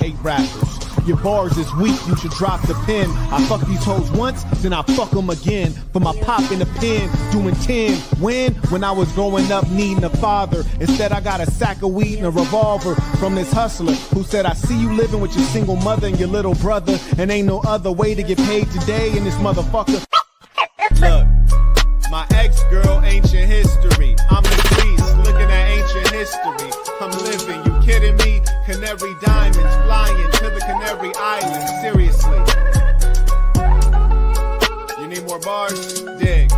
hate rappers. Your bars is weak, you should drop the pen. I fuck these hoes once, then I fuck them again. For my pop in the pen, doing 10. When I was growing up needing a father. Instead I got a sack of weed and a revolver from this hustler who said, I see you living with your single mother and your little brother, and ain't no other way to get paid today in this motherfucker. Look, my ex-girl, ancient history. I'm the priest, looking at ancient history. I'm living, you kidding me? Canary diamonds flying to the Canary Islands. Seriously. You need more bars? Dig.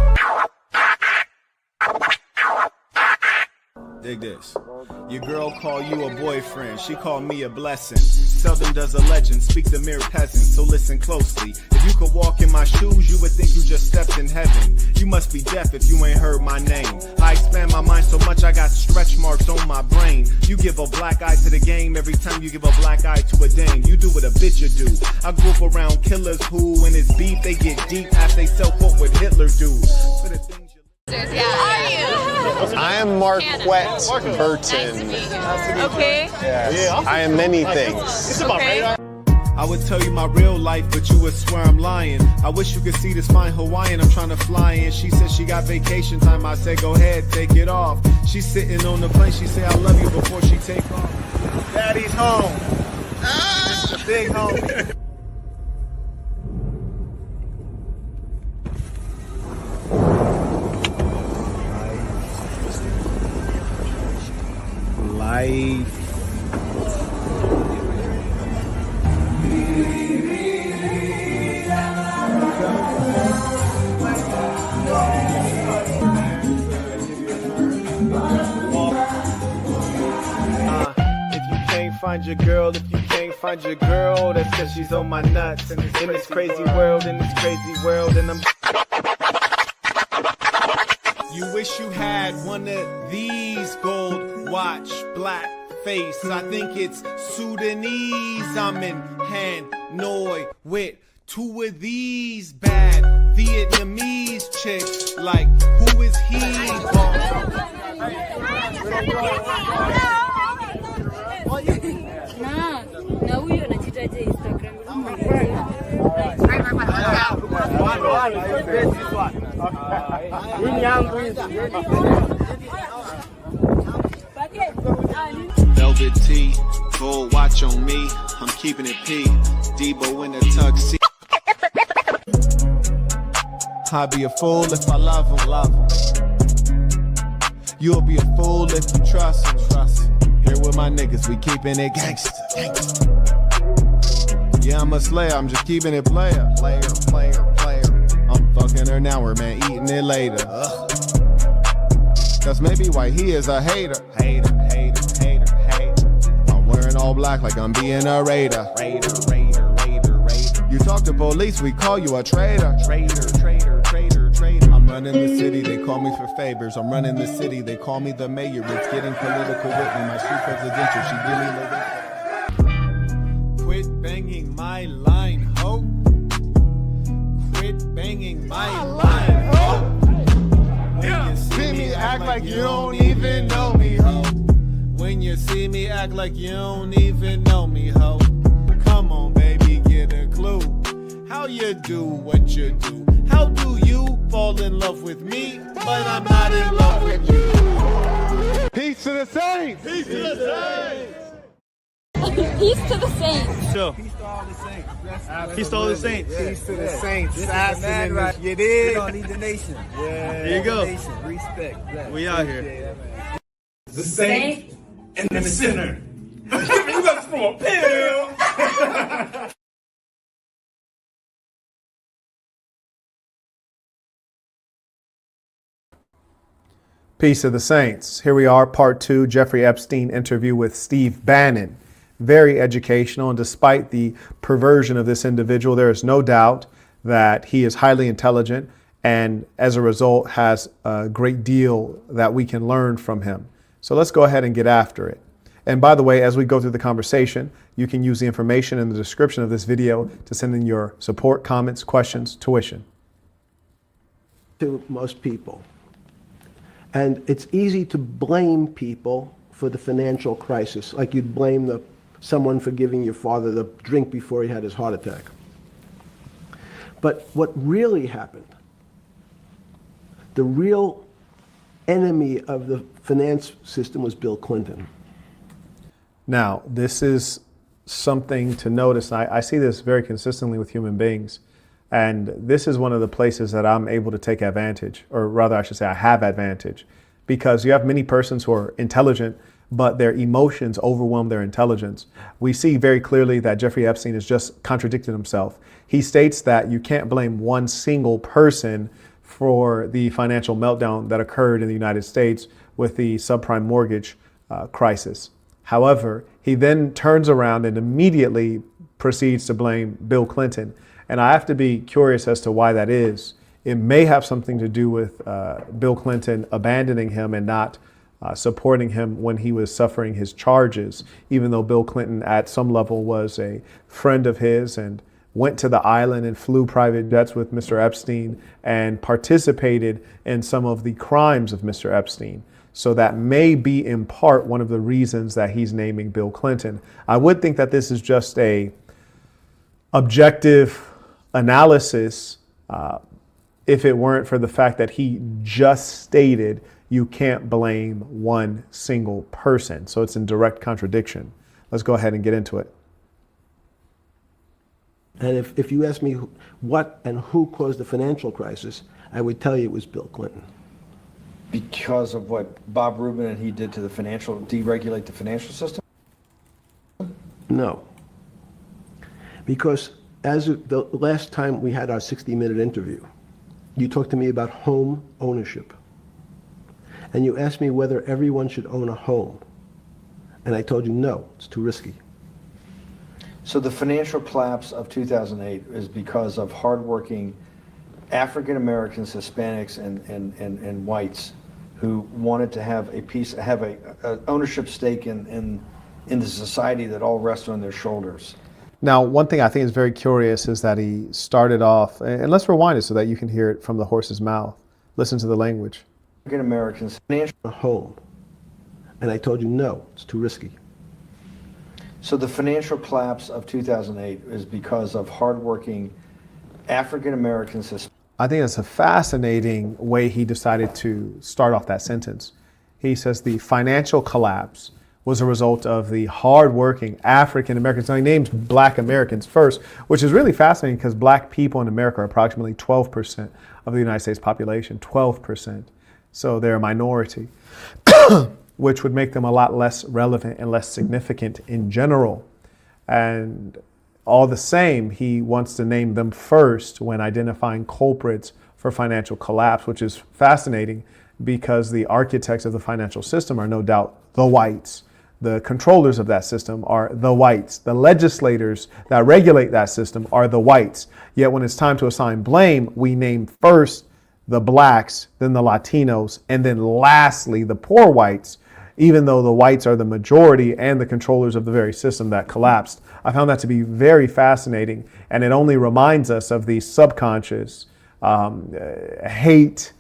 Dig this. Your girl call you a boyfriend. She called me a blessing. Seldom does a legend speak the mere peasant, so listen closely. If you could walk in my shoes, you would think you just stepped in heaven. You must be deaf if you ain't heard my name. I expand my mind so much I got stretch marks on my brain. You give a black eye to the game every time you give a black eye to a dame. You do what a bitch you do. I grew up around killers who, when it's beef, they get deep as they self-quote what Hitler do. For the things you... Who are you? I am Marquette Burton. Nice to meet you. Okay. Yes. I am many things. Okay. I would tell you my real life, but you would swear I'm lying. I wish you could see this fine Hawaiian I'm trying to fly in. She said she got vacation time. I said, go ahead, take it off. She's sitting on the plane. She said, I love you before she take off. Daddy's home. It's the big homie. Life. Find your girl, if you can't find your girl, that's cause she's on my nuts. In this crazy world, and I'm... You wish you had one of these gold watch, black face. I think it's Sudanese. I'm in Hanoi with two of these bad Vietnamese chicks. Like, who is he? Velvet tee, gold watch on me. I'm keeping it P. Debo in the tuxedo. I'd be a fool if I love him. You'll be a fool if you trust him. Here with my niggas, we keeping it gangsta. Yeah, I'm a slayer, I'm just keeping it player. I'm fucking her now, we're man eating it later. That's maybe why he is a hater. I'm wearing all black like I'm being a raider. You talk to police, we call you a traitor. I'm running the city, they call me for favors. I'm running the city, they call me the mayor. It's getting political with me, my street presidential, she give me the... Quit banging my line, ho. Quit banging my line, ho. When you see me act like you don't even know me, ho. When you see me act like you don't even know me, ho. Come on, baby, get a clue. How you do what you do? How do you fall in love with me, but I'm not in love with you? Peace to the saints! Peace to the saints! Peace to the saints. Sure. Peace to all the saints. Peace to all the saints. Peace to the saints. This is the man, right? You did. We don't need the nation. Yeah. There you go. Nation. Respect. Bless. We out here. The saint and the sinner. You got to throw a pill. Peace of the Saints. Here we are, part 2, Jeffrey Epstein interview with Steve Bannon. Very educational, and despite the perversion of this individual, there is no doubt that he is highly intelligent and as a result has a great deal that we can learn from him. So let's go ahead and get after it. And by the way, as we go through the conversation, you can use the information in the description of this video to send in your support, comments, questions, tuition. To most people. And it's easy to blame people for the financial crisis, like you'd blame the someone for giving your father the drink before he had his heart attack. But what really happened, the real enemy of the finance system was Bill Clinton. Now, this is something to notice. I see this very consistently with human beings. And this is one of the places that I'm able to take advantage, or rather, I should say, I have advantage, because you have many persons who are intelligent, but their emotions overwhelm their intelligence. We see very clearly that Jeffrey Epstein has just contradicted himself. He states that you can't blame one single person for the financial meltdown that occurred in the United States with the subprime mortgage crisis. However, he then turns around and immediately proceeds to blame Bill Clinton. And I have to be curious as to why that is. It may have something to do with Bill Clinton abandoning him and not supporting him when he was suffering his charges, even though Bill Clinton at some level was a friend of his and went to the island and flew private jets with Mr. Epstein and participated in some of the crimes of Mr. Epstein. So that may be in part one of the reasons that he's naming Bill Clinton. I would think that this is just a objective analysis if it weren't for the fact that he just stated you can't blame one single person. So it's in direct contradiction. Let's go ahead and get into it. And if you ask me what and who caused the financial crisis, I would tell you it was Bill Clinton. Because of what Bob Rubin and he did to the financial, deregulate the financial system? No. Because as of the last time we had our 60-minute interview, you talked to me about home ownership. And you asked me whether everyone should own a home. And I told you, no, it's too risky. So the financial collapse of 2008 is because of hardworking African Americans, Hispanics, and whites who wanted to have a ownership stake in the society that all rests on their shoulders. Now, one thing I think is very curious is that he started off, and let's rewind it so that you can hear it from the horse's mouth. Listen to the language. African Americans, financial A home. And I told you, no, it's too risky. So the financial collapse of 2008 is because of hardworking African Americans. I think it's a fascinating way he decided to start off that sentence. He says the financial collapse was a result of the hardworking African Americans. Now he names Black Americans first, which is really fascinating because Black people in America are approximately 12% of the United States population, 12%. So they're a minority, which would make them a lot less relevant and less significant in general. And all the same, he wants to name them first when identifying culprits for financial collapse, which is fascinating because the architects of the financial system are no doubt the whites. The controllers of that system are the whites. The legislators that regulate that system are the whites. Yet when it's time to assign blame, we name first the blacks, then the Latinos, and then lastly the poor whites, even though the whites are the majority and the controllers of the very system that collapsed. I found that to be very fascinating, and it only reminds us of the subconscious hate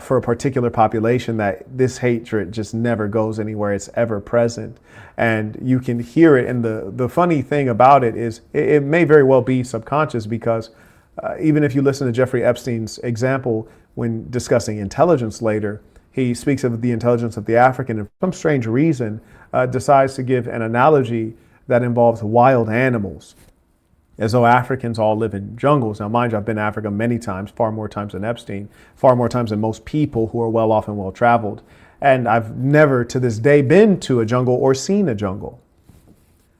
for a particular population, that this hatred just never goes anywhere. It's ever present. And you can hear it. And the funny thing about it is it may very well be subconscious because even if you listen to Jeffrey Epstein's example when discussing intelligence later, he speaks of the intelligence of the African and for some strange reason decides to give an analogy that involves wild animals, as though Africans all live in jungles. Now, mind you, I've been to Africa many times, far more times than Epstein, far more times than most people who are well off and well traveled. And I've never to this day been to a jungle or seen a jungle.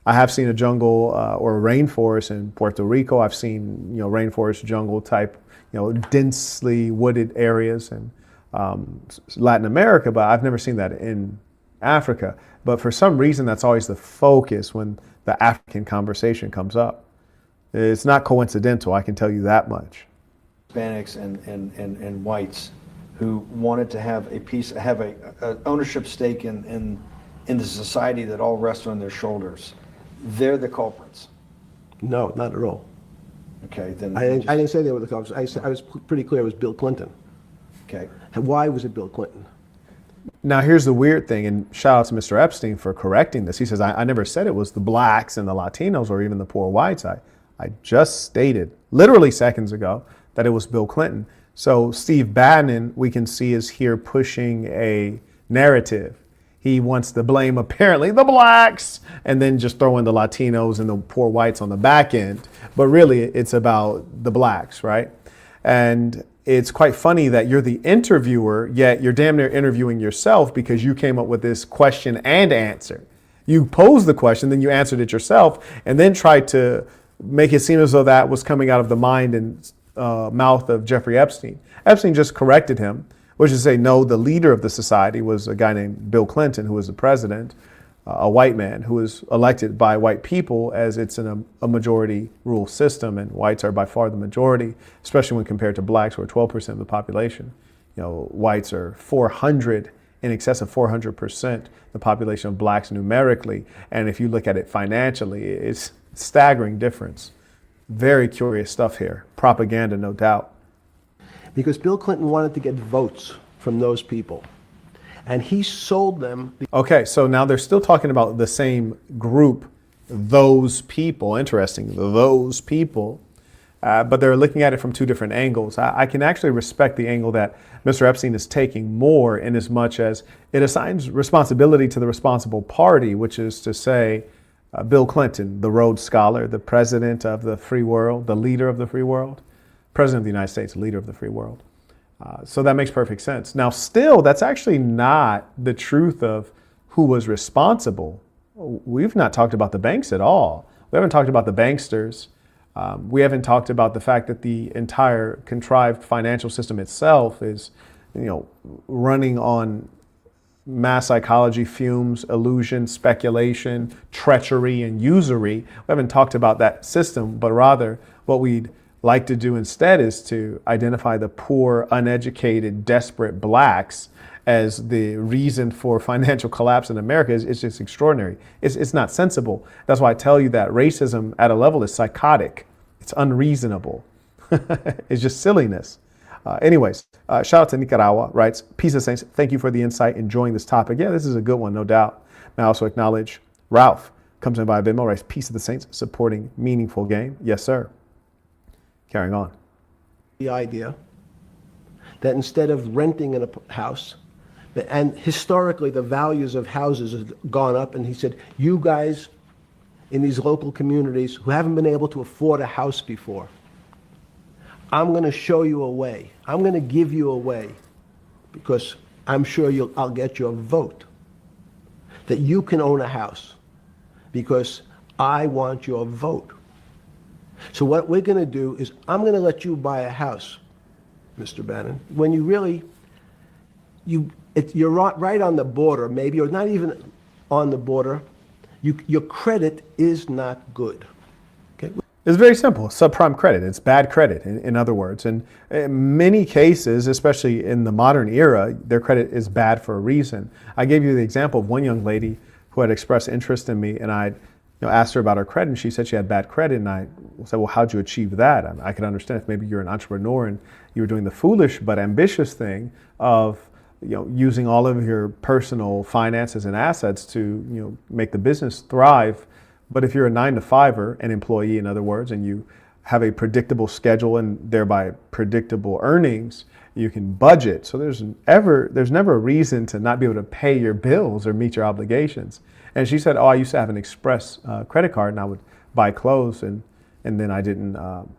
I have seen a jungle or a rainforest in Puerto Rico. I've seen, rainforest jungle type, densely wooded areas in Latin America, but I've never seen that in Africa. But for some reason, that's always the focus when the African conversation comes up. It's not coincidental, I can tell you that much. Hispanics and whites who wanted to have a ownership stake in the society that all rests on their shoulders. They're the culprits. No, not at all. Okay, then I didn't say they were the culprits. I was pretty clear it was Bill Clinton. Okay. And why was it Bill Clinton? Now, here's the weird thing, and shout out to Mr. Epstein for correcting this. He says, I never said it was the blacks and the Latinos or even the poor whites. I just stated literally seconds ago that it was Bill Clinton. So Steve Bannon, we can see, is here pushing a narrative. He wants to blame apparently the blacks and then just throw in the Latinos and the poor whites on the back end. But really, it's about the blacks, right? And it's quite funny that you're the interviewer, yet you're damn near interviewing yourself because you came up with this question and answer. You posed the question, then you answered it yourself, and then tried to make it seem as though that was coming out of the mind and mouth of Jeffrey Epstein. Epstein just corrected him, which is to say, no, the leader of the society was a guy named Bill Clinton, who was the president, a white man who was elected by white people, as it's in a majority rule system, and whites are by far the majority, especially when compared to blacks, who are 12% of the population. You know, whites are in excess of 400% the population of blacks numerically, and if you look at it financially, it's a staggering difference. Very curious stuff here. Propaganda, no doubt. Because Bill Clinton wanted to get votes from those people. And he sold them. Okay, so now they're still talking about the same group, those people. Interesting, those people. But they're looking at it from two different angles. I can actually respect the angle that Mr. Epstein is taking more, in as much as it assigns responsibility to the responsible party, which is to say, Bill Clinton, the Rhodes Scholar, the president of the free world, the leader of the free world, president of the United States, leader of the free world. So that makes perfect sense. Now, still, that's actually not the truth of who was responsible. We've not talked about the banks at all. We haven't talked about the banksters. We haven't talked about the fact that the entire contrived financial system itself is, running on mass psychology fumes, illusion, speculation, treachery, and usury. We haven't talked about that system, but rather what we'd like to do instead is to identify the poor, uneducated, desperate blacks as the reason for financial collapse in America. It's just extraordinary. It's not sensible. That's why I tell you that racism at a level is psychotic. It's unreasonable. It's just silliness. Anyways, shout out to Nicaragua, writes, Peace of Saints, thank you for the insight, enjoying this topic. Yeah, this is a good one, no doubt. May I also acknowledge Ralph, comes in via Venmo, writes, Peace of the Saints, supporting meaningful game. Yes, sir. Carrying on. The idea that instead of renting in a house, and historically the values of houses have gone up, and he said, you guys in these local communities who haven't been able to afford a house before, I'm going to show you a way. I'm going to give you a way, because I'm sure I'll get your vote, that you can own a house, because I want your vote. So what we're going to do is I'm going to let you buy a house, Mr. Bannon, when you really, you're right on the border, maybe, or not even on the border. Your credit is not good. Okay? It's very simple. Subprime credit. It's bad credit, in other words. And in many cases, especially in the modern era, their credit is bad for a reason. I gave you the example of one young lady who had expressed interest in me, and I asked her about her credit, and she said she had bad credit, and I said, well, how'd you achieve that? I can understand if maybe you're an entrepreneur and you were doing the foolish but ambitious thing of using all of your personal finances and assets to make the business thrive. But if you're a 9-to-5er, an employee, in other words, and you have a predictable schedule and thereby predictable earnings, you can budget. So there's never a reason to not be able to pay your bills or meet your obligations. And she said, I used to have an express credit card, and I would buy clothes, and then I didn't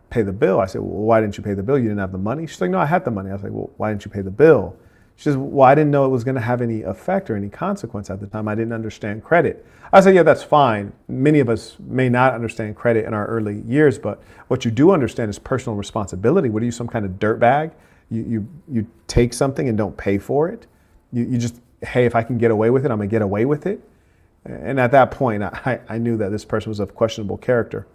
pay the bill. I said, well, why didn't you pay the bill? You didn't have the money? She's like, no, I had the money. I was like, well, why didn't you pay the bill? She says, well, I didn't know it was going to have any effect or any consequence at the time. I didn't understand credit. I said, yeah, that's fine. Many of us may not understand credit in our early years, but what you do understand is personal responsibility. What are you, some kind of dirtbag? You take something and don't pay for it? You just, hey, if I can get away with it, I'm going to get away with it? And at that point, I knew that this person was of questionable character.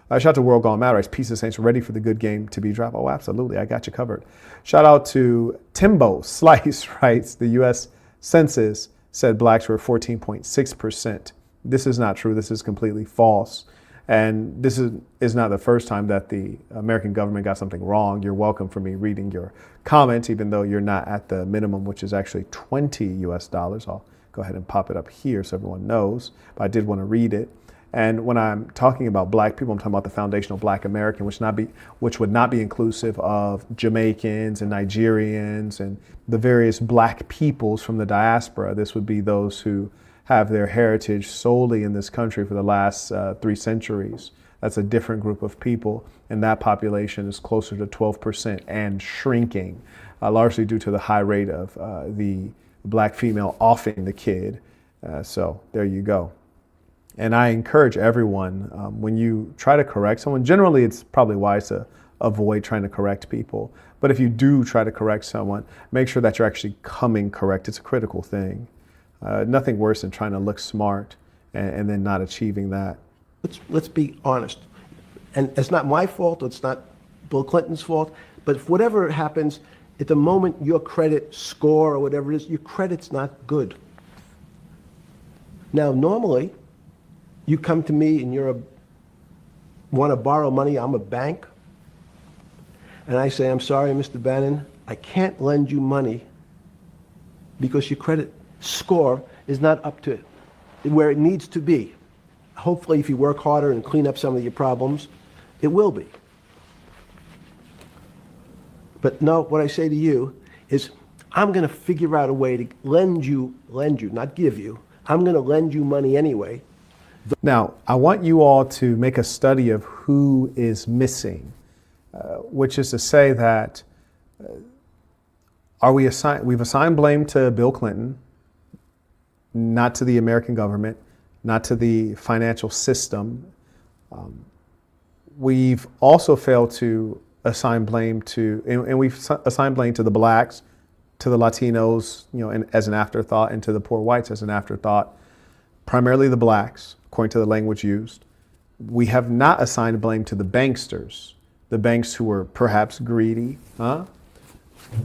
Shout out to World Gone Mad, writes, Peace of Saints, ready for the good game to be dropped. Oh, absolutely. I got you covered. Shout out to Timbo Slice, writes, the U.S. Census said blacks were 14.6%. This is not true. This is completely false. And this is not the first time that the American government got something wrong. You're welcome for me reading your comments, even though you're not at the minimum, which is actually 20 US dollars. I'll go ahead and pop it up here so everyone knows, but I did want to read it. And when I'm talking about black people, I'm talking about the foundational black American, which would not be inclusive of Jamaicans and Nigerians and the various black peoples from the diaspora. This would be those who have their heritage solely in this country for the last 3 centuries. That's a different group of people, and that population is closer to 12% and shrinking, largely due to the high rate of the black female offing the kid. So there you go. And I encourage everyone, when you try to correct someone, generally it's probably wise to avoid trying to correct people. But if you do try to correct someone, make sure that you're actually coming correct. It's a critical thing. Nothing worse than trying to look smart and then not achieving that. Let's be honest. And it's not my fault, it's not Bill Clinton's fault, but if whatever happens, at the moment your credit score or whatever it is, your credit's not good. Now, normally, you come to me and want to borrow money, I'm a bank, and I say, I'm sorry, Mr. Bannon, I can't lend you money because your credit score is not up to where it needs to be. Hopefully, if you work harder and clean up some of your problems, it will be. But no, what I say to you is, I'm going to figure out a way to lend you, not give you. I'm going to lend you money anyway. Now, I want you all to make a study of who is missing, which is to say that we've assigned blame to Bill Clinton, not to the American government, not to the financial system. We've also failed to assign blame to, and we've assigned blame to the blacks, to the Latinos, as an afterthought, and to the poor whites as an afterthought. Primarily the blacks, according to the language used. We have not assigned blame to the banksters, the banks who were perhaps greedy.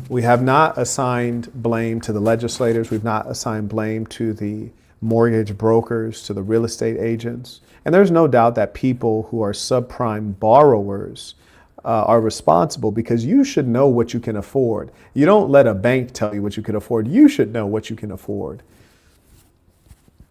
We have not assigned blame to the legislators. We've not assigned blame to the mortgage brokers, to the real estate agents. And there's no doubt that people who are subprime borrowers are responsible, because you should know what you can afford. You don't let a bank tell you what you can afford. You should know what you can afford.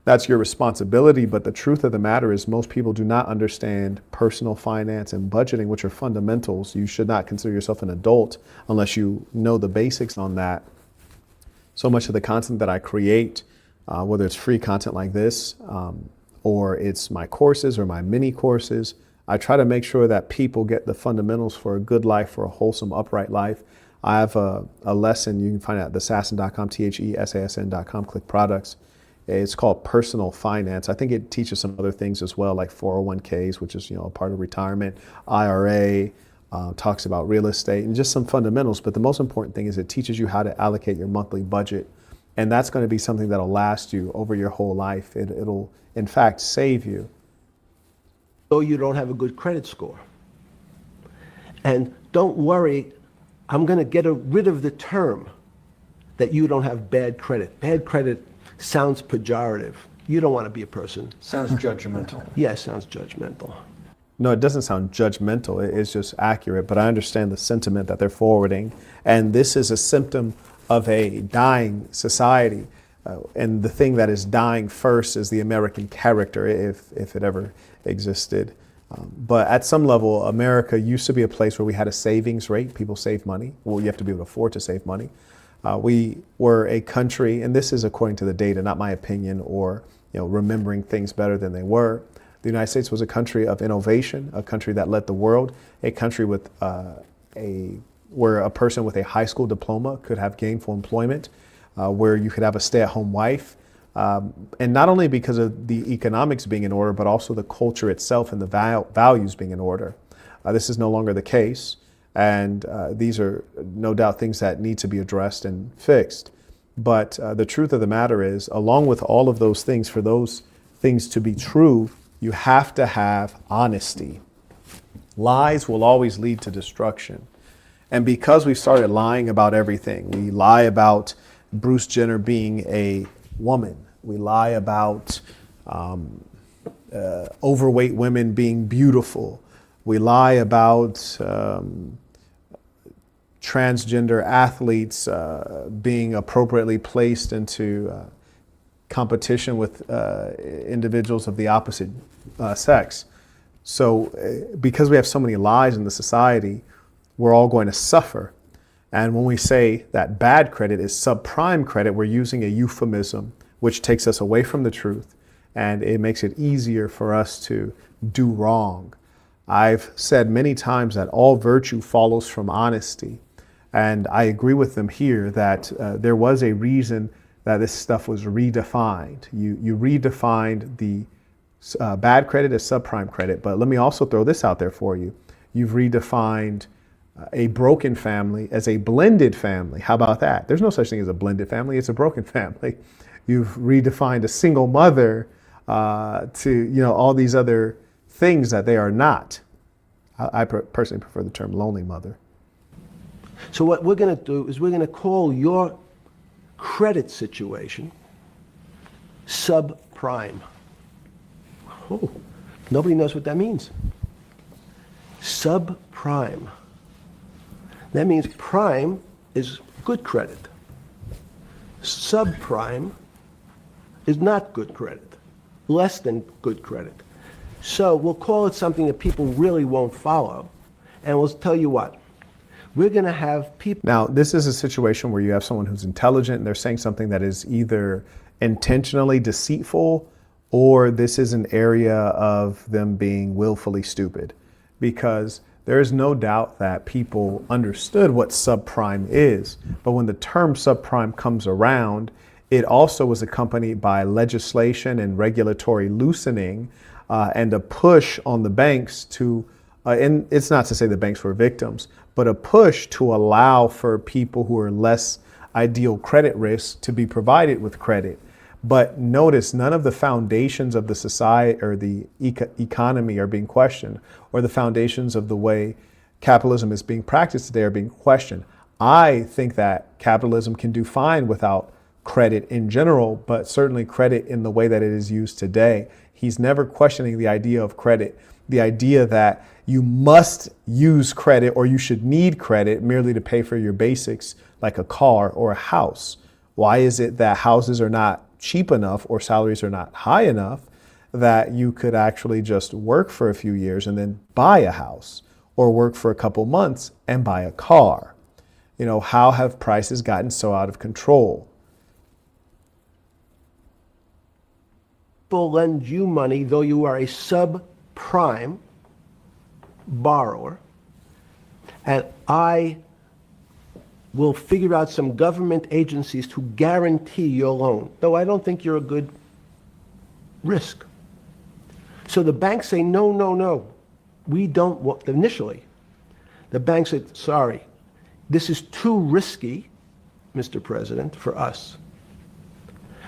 That's your responsibility, but the truth of the matter is most people do not understand personal finance and budgeting, which are fundamentals. You should not consider yourself an adult unless you know the basics on that. So much of the content that I create, whether it's free content like this, or it's my courses or my mini courses, I try to make sure that people get the fundamentals for a good life, for a wholesome, upright life. I have a lesson you can find at thesasson.com, thesasn.com, click products. It's called Personal Finance. I think it teaches some other things as well, like 401ks, which is a part of retirement, IRA, talks about real estate, and just some fundamentals. But the most important thing is it teaches you how to allocate your monthly budget. And that's going to be something that'll last you over your whole life. It'll, in fact, save you. Though you don't have a good credit score. And don't worry, I'm going to get rid of the term that you don't have bad credit. Bad credit sounds pejorative. You don't want to be a person. Sounds judgmental. Yeah, sounds judgmental. No, it doesn't sound judgmental. It's just accurate, but I understand the sentiment that they're forwarding. And this is a symptom of a dying society. And the thing that is dying first is the American character, if it ever existed. But at some level, America used to be a place where we had a savings rate. People save money. Well, you have to be able to afford to save money. We were a country, and this is according to the data, not my opinion or remembering things better than they were. The United States was a country of innovation, a country that led the world, a country with where a person with a high school diploma could have gainful employment, where you could have a stay-at-home wife, and not only because of the economics being in order, but also the culture itself and the values being in order. This is no longer the case. And these are no doubt things that need to be addressed and fixed. But the truth of the matter is, along with all of those things, for those things to be true, you have to have honesty. Lies will always lead to destruction. And because we started lying about everything, we lie about Bruce Jenner being a woman. We lie about overweight women being beautiful. We lie about transgender athletes being appropriately placed into competition with individuals of the opposite sex. So because we have so many lies in the society, we're all going to suffer. And when we say that bad credit is subprime credit, we're using a euphemism which takes us away from the truth, and it makes it easier for us to do wrong. I've said many times that all virtue follows from honesty. And I agree with them here that there was a reason that this stuff was redefined. You redefined the bad credit as subprime credit, but let me also throw this out there for you. You've redefined a broken family as a blended family. How about that? There's no such thing as a blended family, it's a broken family. You've redefined a single mother to all these other things that they are not. I personally prefer the term lonely mother. So what we're going to do is we're going to call your credit situation subprime. Oh, nobody knows what that means. Subprime. That means prime is good credit. Subprime is not good credit, less than good credit. So we'll call it something that people really won't follow. And we'll tell you what, we're going to have people. Now, this is a situation where you have someone who's intelligent and they're saying something that is either intentionally deceitful or this is an area of them being willfully stupid, because there is no doubt that people understood what subprime is. But when the term subprime comes around, it also was accompanied by legislation and regulatory loosening and a push on the banks to, and it's not to say the banks were victims, but a push to allow for people who are less ideal credit risk to be provided with credit. But notice none of the foundations of the society or the economy are being questioned, or the foundations of the way capitalism is being practiced today are being questioned. I think that capitalism can do fine without credit in general, but certainly credit in the way that it is used today. He's never questioning the idea of credit, the idea that you must use credit or you should need credit merely to pay for your basics like a car or a house. Why is it that houses are not cheap enough or salaries are not high enough that you could actually just work for a few years and then buy a house, or work for a couple months and buy a car? How have prices gotten so out of control? People lend you money, though you are a subprime borrower, and I will figure out some government agencies to guarantee your loan, though I don't think you're a good risk. So the banks say, no, we don't want, initially, the bank said, sorry, this is too risky, Mr. President, for us.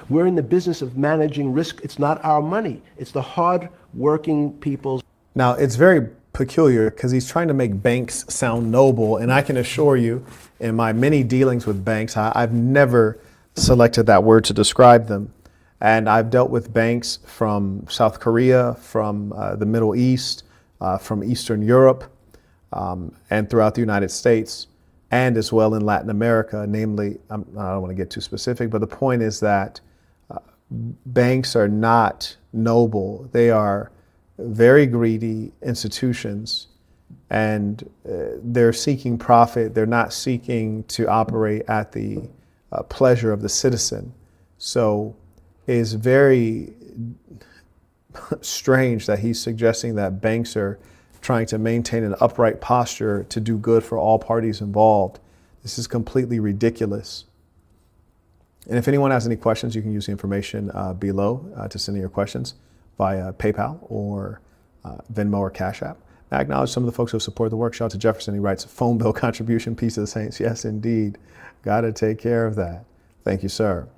We're in the business of managing risk. It's not our money. It's the hard-working people's. Now, it's very peculiar because he's trying to make banks sound noble. And I can assure you, in my many dealings with banks, I've never selected that word to describe them. And I've dealt with banks from South Korea, from the Middle East, from Eastern Europe, and throughout the United States, and as well in Latin America. Namely, I don't want to get too specific, but the point is that banks are not noble. They are very greedy institutions, and they're seeking profit. They're not seeking to operate at the pleasure of the citizen. So it is very strange that he's suggesting that banks are trying to maintain an upright posture to do good for all parties involved. This is completely ridiculous. And if anyone has any questions, you can use the information below to send in your questions via PayPal or Venmo or Cash App. I acknowledge some of the folks who support the work. Shout out to Jefferson. He writes, phone bill contribution, peace of the saints. Yes, indeed. Got to take care of that. Thank you, sir.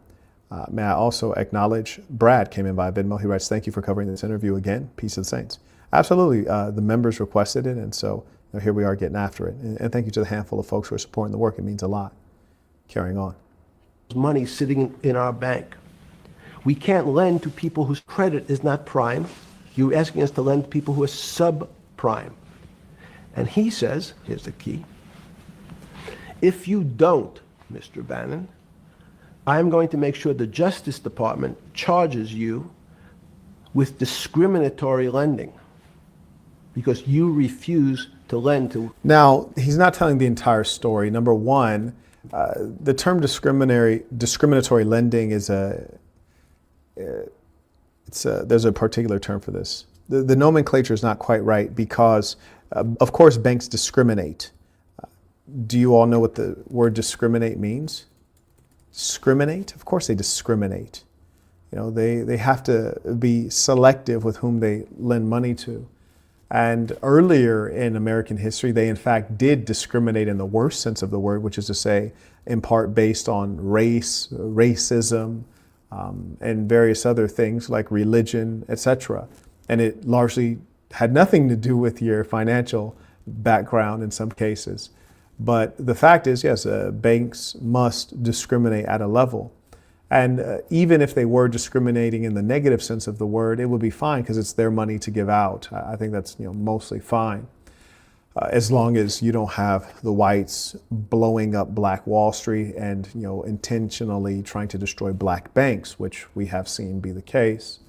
May I also acknowledge Brad came in via Venmo. He writes, thank you for covering this interview again. Peace of the saints. Absolutely. The members requested it. And so here we are getting after it. And thank you to the handful of folks who are supporting the work. It means a lot. Carrying on. Money sitting in our bank. We can't lend to people whose credit is not prime, You're asking us to lend to people who are subprime. And he says, here's the key, if you don't, Mr. Bannon, I'm going to make sure the Justice Department charges you with discriminatory lending because you refuse to lend to. Now, he's not telling the entire story. Number one, the term discriminatory lending is there's a particular term for this. The nomenclature is not quite right because, of course, banks discriminate. Do you all know what the word discriminate means? Discriminate? Of course they discriminate. You know, they have to be selective with whom they lend money to. And earlier in American history, they in fact did discriminate in the worst sense of the word, which is to say, in part based on race, racism, and various other things like religion, etc. And it largely had nothing to do with your financial background in some cases. But the fact is, yes, banks must discriminate at a level. And even if they were discriminating in the negative sense of the word, it would be fine because it's their money to give out. I think that's mostly fine. As long as you don't have the whites blowing up Black Wall Street and intentionally trying to destroy black banks, which we have seen be the case.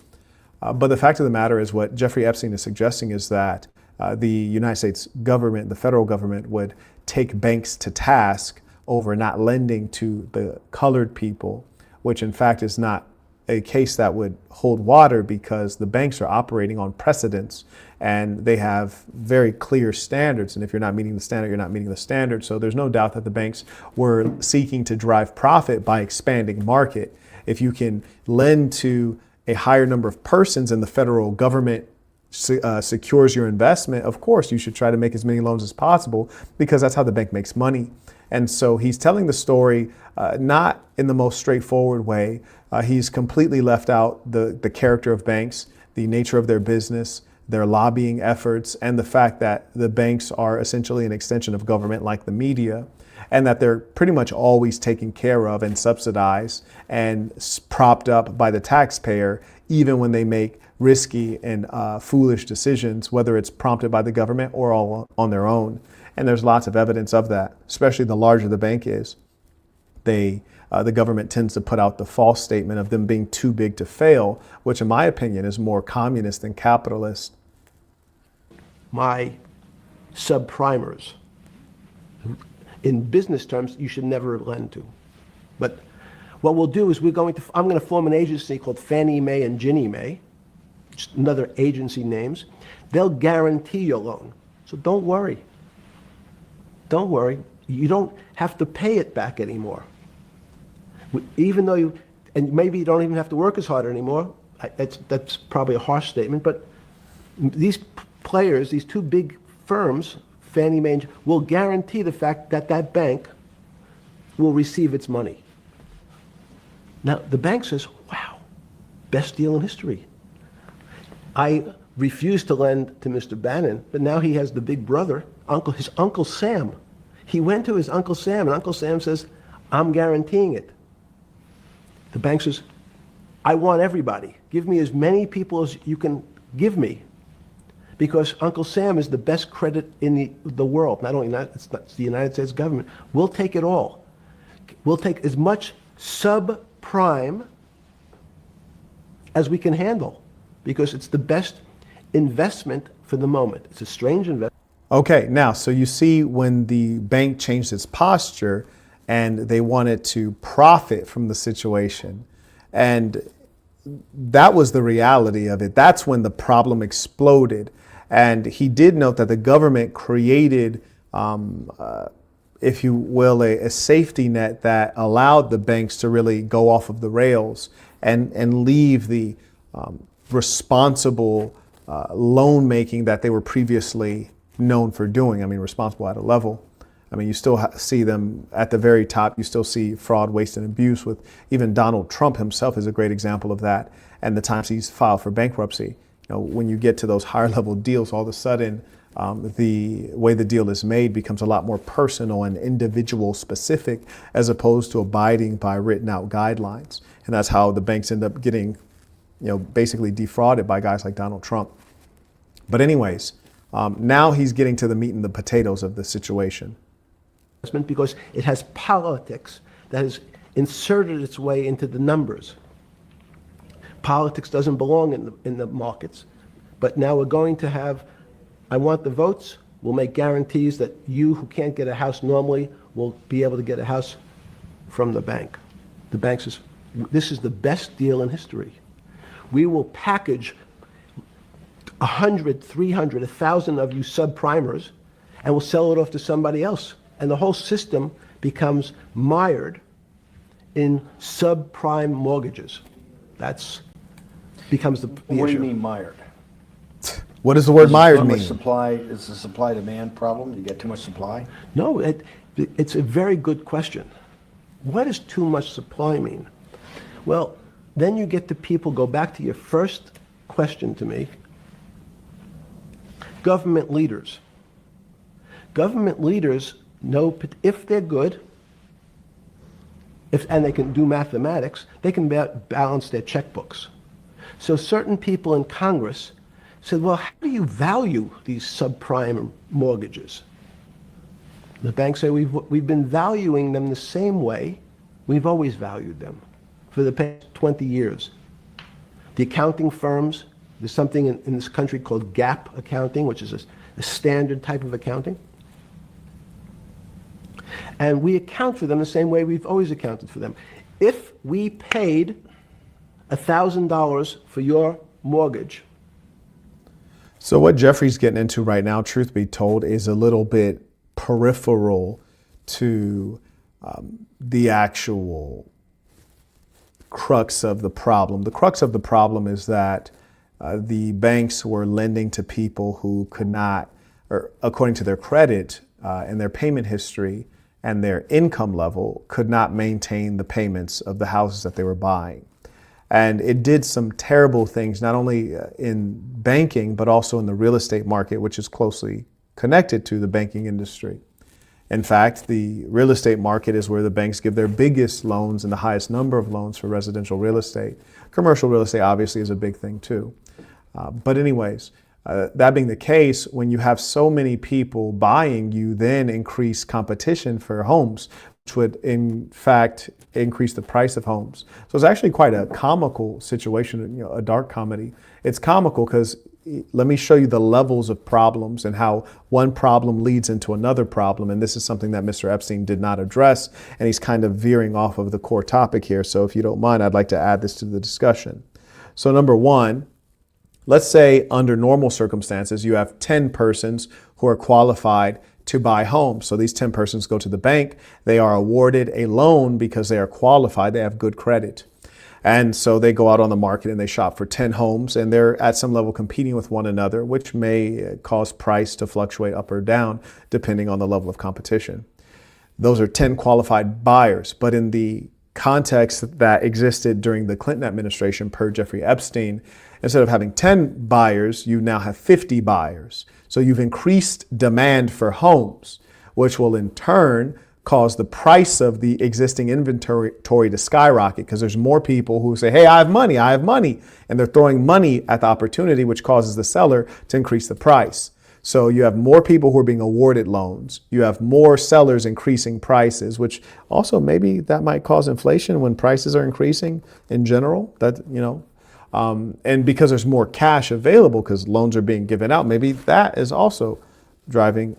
But the fact of the matter is what Jeffrey Epstein is suggesting is that the United States government, the federal government, would take banks to task over not lending to the colored people, which in fact is not a case that would hold water because the banks are operating on precedents and they have very clear standards. And if you're not meeting the standard, you're not meeting the standard. So there's no doubt that the banks were seeking to drive profit by expanding market. If you can lend to a higher number of persons and the federal government secures your investment, of course, you should try to make as many loans as possible because that's how the bank makes money. And so he's telling the story not in the most straightforward way. He's completely left out the character of banks, the nature of their business, their lobbying efforts, and the fact that the banks are essentially an extension of government like the media, and that they're pretty much always taken care of and subsidized and propped up by the taxpayer, even when they make risky and foolish decisions, whether it's prompted by the government or all on their own. And there's lots of evidence of that, especially the larger the bank is. The government tends to put out the false statement of them being too big to fail, which in my opinion is more communist than capitalist. My subprimers, in business terms, you should never lend to. But what we'll do is I'm going to form an agency called Fannie Mae and Ginnie Mae, just another agency names. They'll guarantee your loan. So don't worry. Don't worry. You don't have to pay it back anymore. Even though and maybe you don't even have to work as hard anymore. That's probably a harsh statement, but these players, these two big firms, Fannie Mae, will guarantee the fact that that bank will receive its money. Now, the bank says, wow, best deal in history. I refused to lend to Mr. Bannon, but now he has the big brother, his Uncle Sam. He went to his Uncle Sam, and Uncle Sam says, I'm guaranteeing it. The bank says, I want everybody. Give me as many people as you can give me, because Uncle Sam is the best credit in the world. Not only that, it's the United States government. We'll take it all. We'll take as much subprime as we can handle, because it's the best investment for the moment. It's a strange investment. Okay, now, so you see when the bank changed its posture and they wanted to profit from the situation, and that was the reality of it. That's when the problem exploded. And he did note that the government created, if you will, a safety net that allowed the banks to really go off of the rails and leave the responsible loan making that they were previously known for doing. I mean, responsible at a level. I mean, you still see them at the very top. You still see fraud, waste, and abuse with even Donald Trump himself is a great example of that. And the times he's filed for bankruptcy. When you get to those higher level deals, all of a sudden, the way the deal is made becomes a lot more personal and individual specific as opposed to abiding by written out guidelines. And that's how the banks end up getting basically defrauded by guys like Donald Trump. But anyways, now he's getting to the meat and the potatoes of the situation. Because it has politics that has inserted its way into the numbers. Politics doesn't belong in the markets, but now we're going to have, I want the votes, we'll make guarantees that you who can't get a house normally will be able to get a house from the bank. The bank says, this is the best deal in history. We will package 100, 300, 1,000 of you subprimers, and we'll sell it off to somebody else. And the whole system becomes mired in subprime mortgages. That's becomes the issue. What do you mean mired? What does the word mired mean? Supply, is a supply-demand problem? You get too much supply? No, it's a very good question. What does too much supply mean? Well, then you get the people, go back to your first question to me. Government leaders. Government leaders know if they're good, and they can do mathematics, they can balance their checkbooks. So certain people in Congress said, well, how do you value these subprime mortgages? The banks say we've been valuing them the same way we've always valued them for the past 20 years. The accounting firms, there's something in this country called GAAP accounting, which is a standard type of accounting. And we account for them the same way we've always accounted for them. If we paid $1,000 for your mortgage. So what Jeffrey's getting into right now, truth be told, is a little bit peripheral to the actual crux of the problem. The crux of the problem is that the banks were lending to people who could not, or according to their credit and their payment history and their income level, could not maintain the payments of the houses that they were buying. And it did some terrible things, not only in banking, but also in the real estate market, which is closely connected to the banking industry. In fact, the real estate market is where the banks give their biggest loans and the highest number of loans for residential real estate. Commercial real estate obviously is a big thing too. But anyways, that being the case, when you have so many people buying, you then increase competition for homes, which would in fact increase the price of homes. So it's actually quite a comical situation, a dark comedy. It's comical because let me show you the levels of problems and how one problem leads into another problem. And this is something that Mr. Epstein did not address, and he's kind of veering off of the core topic here. So if you don't mind, I'd like to add this to the discussion. So number one, let's say under normal circumstances, you have 10 persons who are qualified to buy homes. So these 10 persons go to the bank. They are awarded a loan because they are qualified. They have good credit. And so they go out on the market and they shop for 10 homes, and they're at some level competing with one another, which may cause price to fluctuate up or down depending on the level of competition. Those are 10 qualified buyers. But in the context that existed during the Clinton administration per Jeffrey Epstein, instead of having 10 buyers, you now have 50 buyers. So you've increased demand for homes, which will in turn cause the price of the existing inventory to skyrocket because there's more people who say, hey, I have money. And they're throwing money at the opportunity, which causes the seller to increase the price. So you have more people who are being awarded loans. You have more sellers increasing prices, which also maybe that might cause inflation when prices are increasing in general. And because there's more cash available because loans are being given out, maybe that is also driving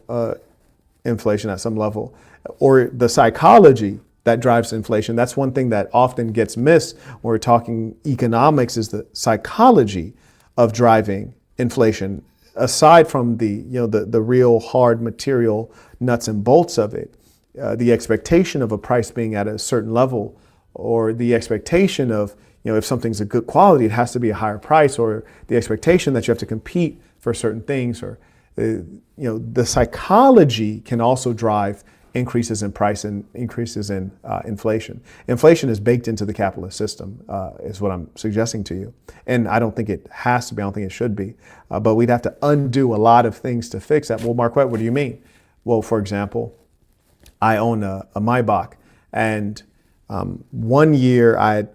inflation at some level. Or the psychology that drives inflation. That's one thing that often gets missed when we're talking economics, is the psychology of driving inflation. Aside from the real hard material nuts and bolts of it, the expectation of a price being at a certain level, or the expectation of, if something's a good quality, it has to be a higher price, or the expectation that you have to compete for certain things, or the psychology can also drive increases in price and increases in inflation. Inflation is baked into the capitalist system, is what I'm suggesting to you. And I don't think it has to be, I don't think it should be. But we'd have to undo a lot of things to fix that. Well, Marquette, what do you mean? Well, for example, I own a Maybach, and one year I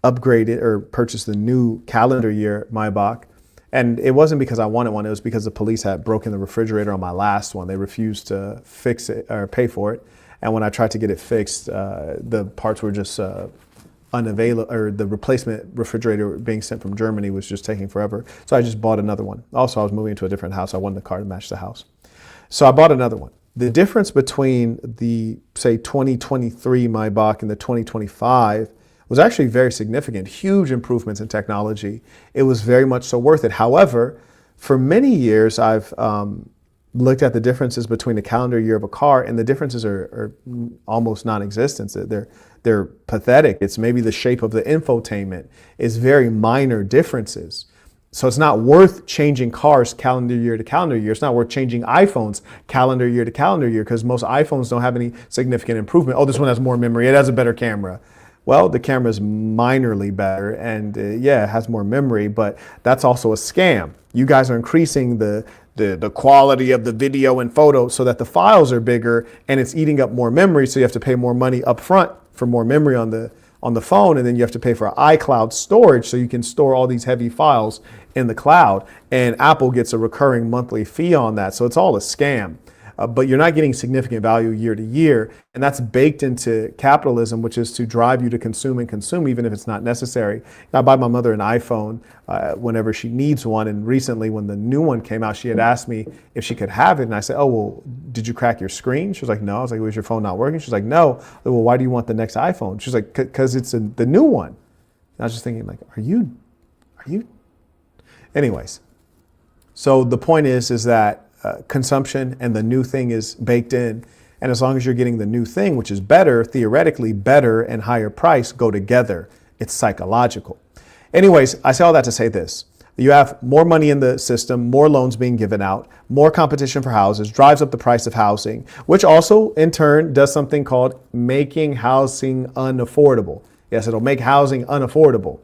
upgraded or purchased the new calendar year Maybach. And it wasn't because I wanted one. It was because the police had broken the refrigerator on my last one. They refused to fix it or pay for it. And when I tried to get it fixed, the parts were just unavailable, or the replacement refrigerator being sent from Germany was just taking forever. So I just bought another one. Also, I was moving to a different house. I wanted the car to match the house. So I bought another one. The difference between the, say, 2023 Maybach and the 2025 was actually very significant. Huge improvements in technology. It was very much so worth it. However, for many years, I've looked at the differences between the calendar year of a car, and the differences are almost non-existent. They're pathetic. It's maybe the shape of the infotainment. It's very minor differences. So it's not worth changing cars calendar year to calendar year. It's not worth changing iPhones calendar year to calendar year, because most iPhones don't have any significant improvement. Oh, this one has more memory. It has a better camera. Well, the camera is minorly better, and yeah, it has more memory, but that's also a scam. You guys are increasing the quality of the video and photo so that the files are bigger, and it's eating up more memory, so you have to pay more money up front for more memory on the phone, and then you have to pay for iCloud storage so you can store all these heavy files in the cloud, and Apple gets a recurring monthly fee on that, so it's all a scam. But you're not getting significant value year to year, and that's baked into capitalism, which is to drive you to consume and consume even if it's not necessary. I buy my mother an iPhone whenever she needs one, and recently when the new one came out, she had asked me if she could have it, and I said, oh, well, did you crack your screen? She was like, no. I was like, was your phone not working? She was like, no. I said, well, why do you want the next iPhone? She was like, because it's the new one. And I was just thinking, like, are you? Anyways, so the point is that consumption and the new thing is baked in. And as long as you're getting the new thing, which is better, theoretically better and higher price go together. It's psychological. Anyways, I say all that to say this. You have more money in the system, more loans being given out, more competition for houses, drives up the price of housing, which also in turn does something called making housing unaffordable. Yes, it'll make housing unaffordable.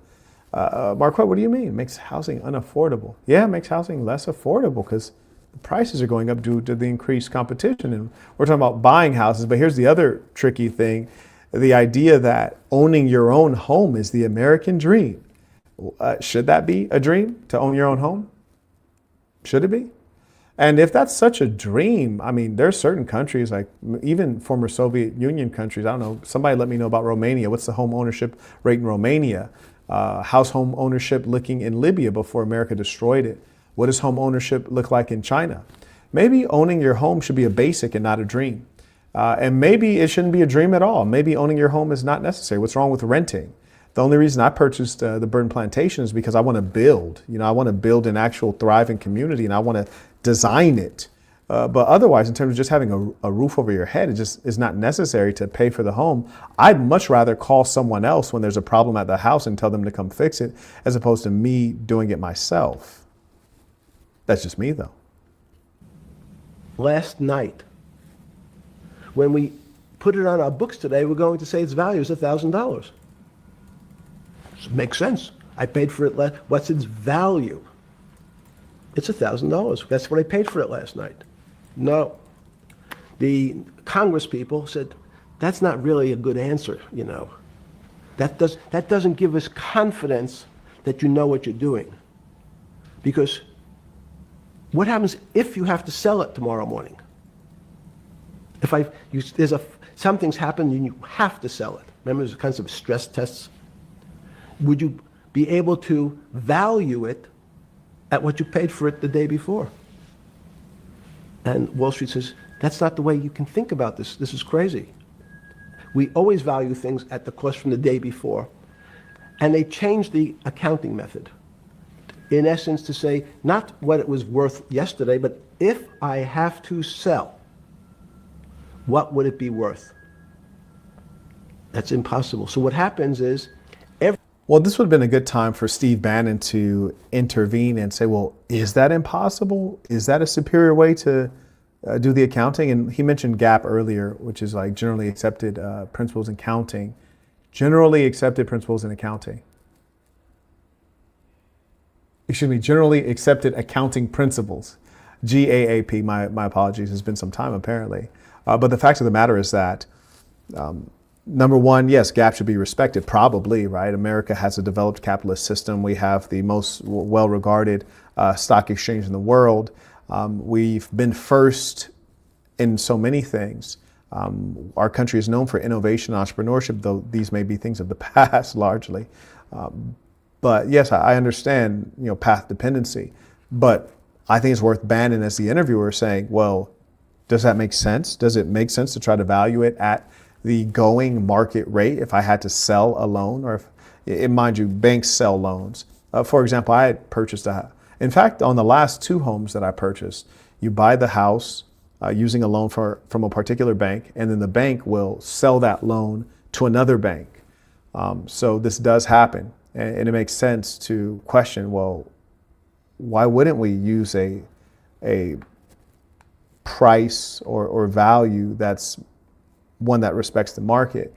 Marquette, what do you mean? It makes housing unaffordable? Yeah, it makes housing less affordable because the prices are going up due to the increased competition. And we're talking about buying houses, but here's the other tricky thing. The idea that owning your own home is the American dream. Should that be a dream, to own your own home? Should it be? And if that's such a dream, I mean, there are certain countries, like even former Soviet Union countries, I don't know, somebody let me know about Romania. What's the home ownership rate in Romania? How's home ownership looking in Libya before America destroyed it? What does home ownership look like in China? Maybe owning your home should be a basic and not a dream. And maybe it shouldn't be a dream at all. Maybe owning your home is not necessary. What's wrong with renting? The only reason I purchased the Burton Plantation is because I want to build. I want to build an actual thriving community, and I want to design it. But otherwise, in terms of just having a roof over your head, it just is not necessary to pay for the home. I'd much rather call someone else when there's a problem at the house and tell them to come fix it, as opposed to me doing it myself. That's just me, though. Last night, when we put it on our books today, we're going to say its value is $1,000. Makes sense. I paid for it. What's its value? It's $1,000. That's what I paid for it last night. No. The Congress people said, that's not really a good answer, That doesn't give us confidence that you know what you're doing. Because what happens if you have to sell it tomorrow morning? Something's happened and you have to sell it. Remember, there's kinds of stress tests. Would you be able to value it at what you paid for it the day before? And Wall Street says, that's not the way you can think about this. This is crazy. We always value things at the cost from the day before. And they changed the accounting method. In essence, to say, not what it was worth yesterday, but if I have to sell, what would it be worth? That's impossible. So what happens is, well, this would have been a good time for Steve Bannon to intervene and say, well, is that impossible? Is that a superior way to do the accounting? And he mentioned GAAP earlier, which is like generally accepted principles in accounting. Generally accepted principles in accounting. Generally accepted accounting principles. GAAP, my apologies, it's been some time apparently. But the fact of the matter is that number one, yes, GAAP should be respected, probably, right? America has a developed capitalist system. We have the most well-regarded stock exchange in the world. We've been first in so many things. Our country is known for innovation and entrepreneurship, though these may be things of the past largely. But yes, I understand, path dependency. But I think it's worth Bannon as the interviewer saying, well, does that make sense? Does it make sense to try to value it at the going market rate if I had to sell a loan? Or if, mind you, banks sell loans. For example, I had purchased in fact, on the last 2 homes that I purchased, you buy the house using a loan from a particular bank, and then the bank will sell that loan to another bank. So this does happen. And it makes sense to question, well, why wouldn't we use a price or value that's one that respects the market?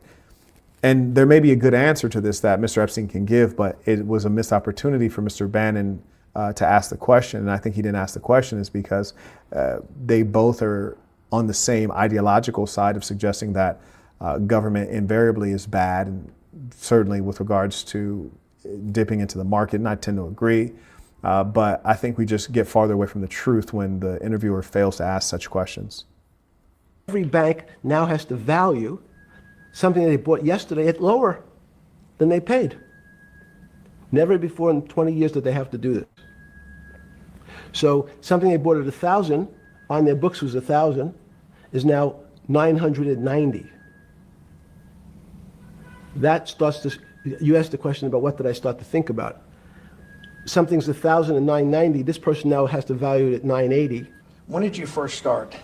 And there may be a good answer to this that Mr. Epstein can give, but it was a missed opportunity for Mr. Bannon to ask the question. And I think he didn't ask the question is because they both are on the same ideological side of suggesting that government invariably is bad, and certainly with regards to dipping into the market, and I tend to agree. But I think we just get farther away from the truth when the interviewer fails to ask such questions. Every bank now has to value something they bought yesterday at lower than they paid. Never before in 20 years did they have to do this. So something they bought at 1,000, on their books was 1,000, is now 990. That starts to, you asked the question about what did I start to think about. Something's 1,000 and 990, this person now has to value it at 980. When did you first start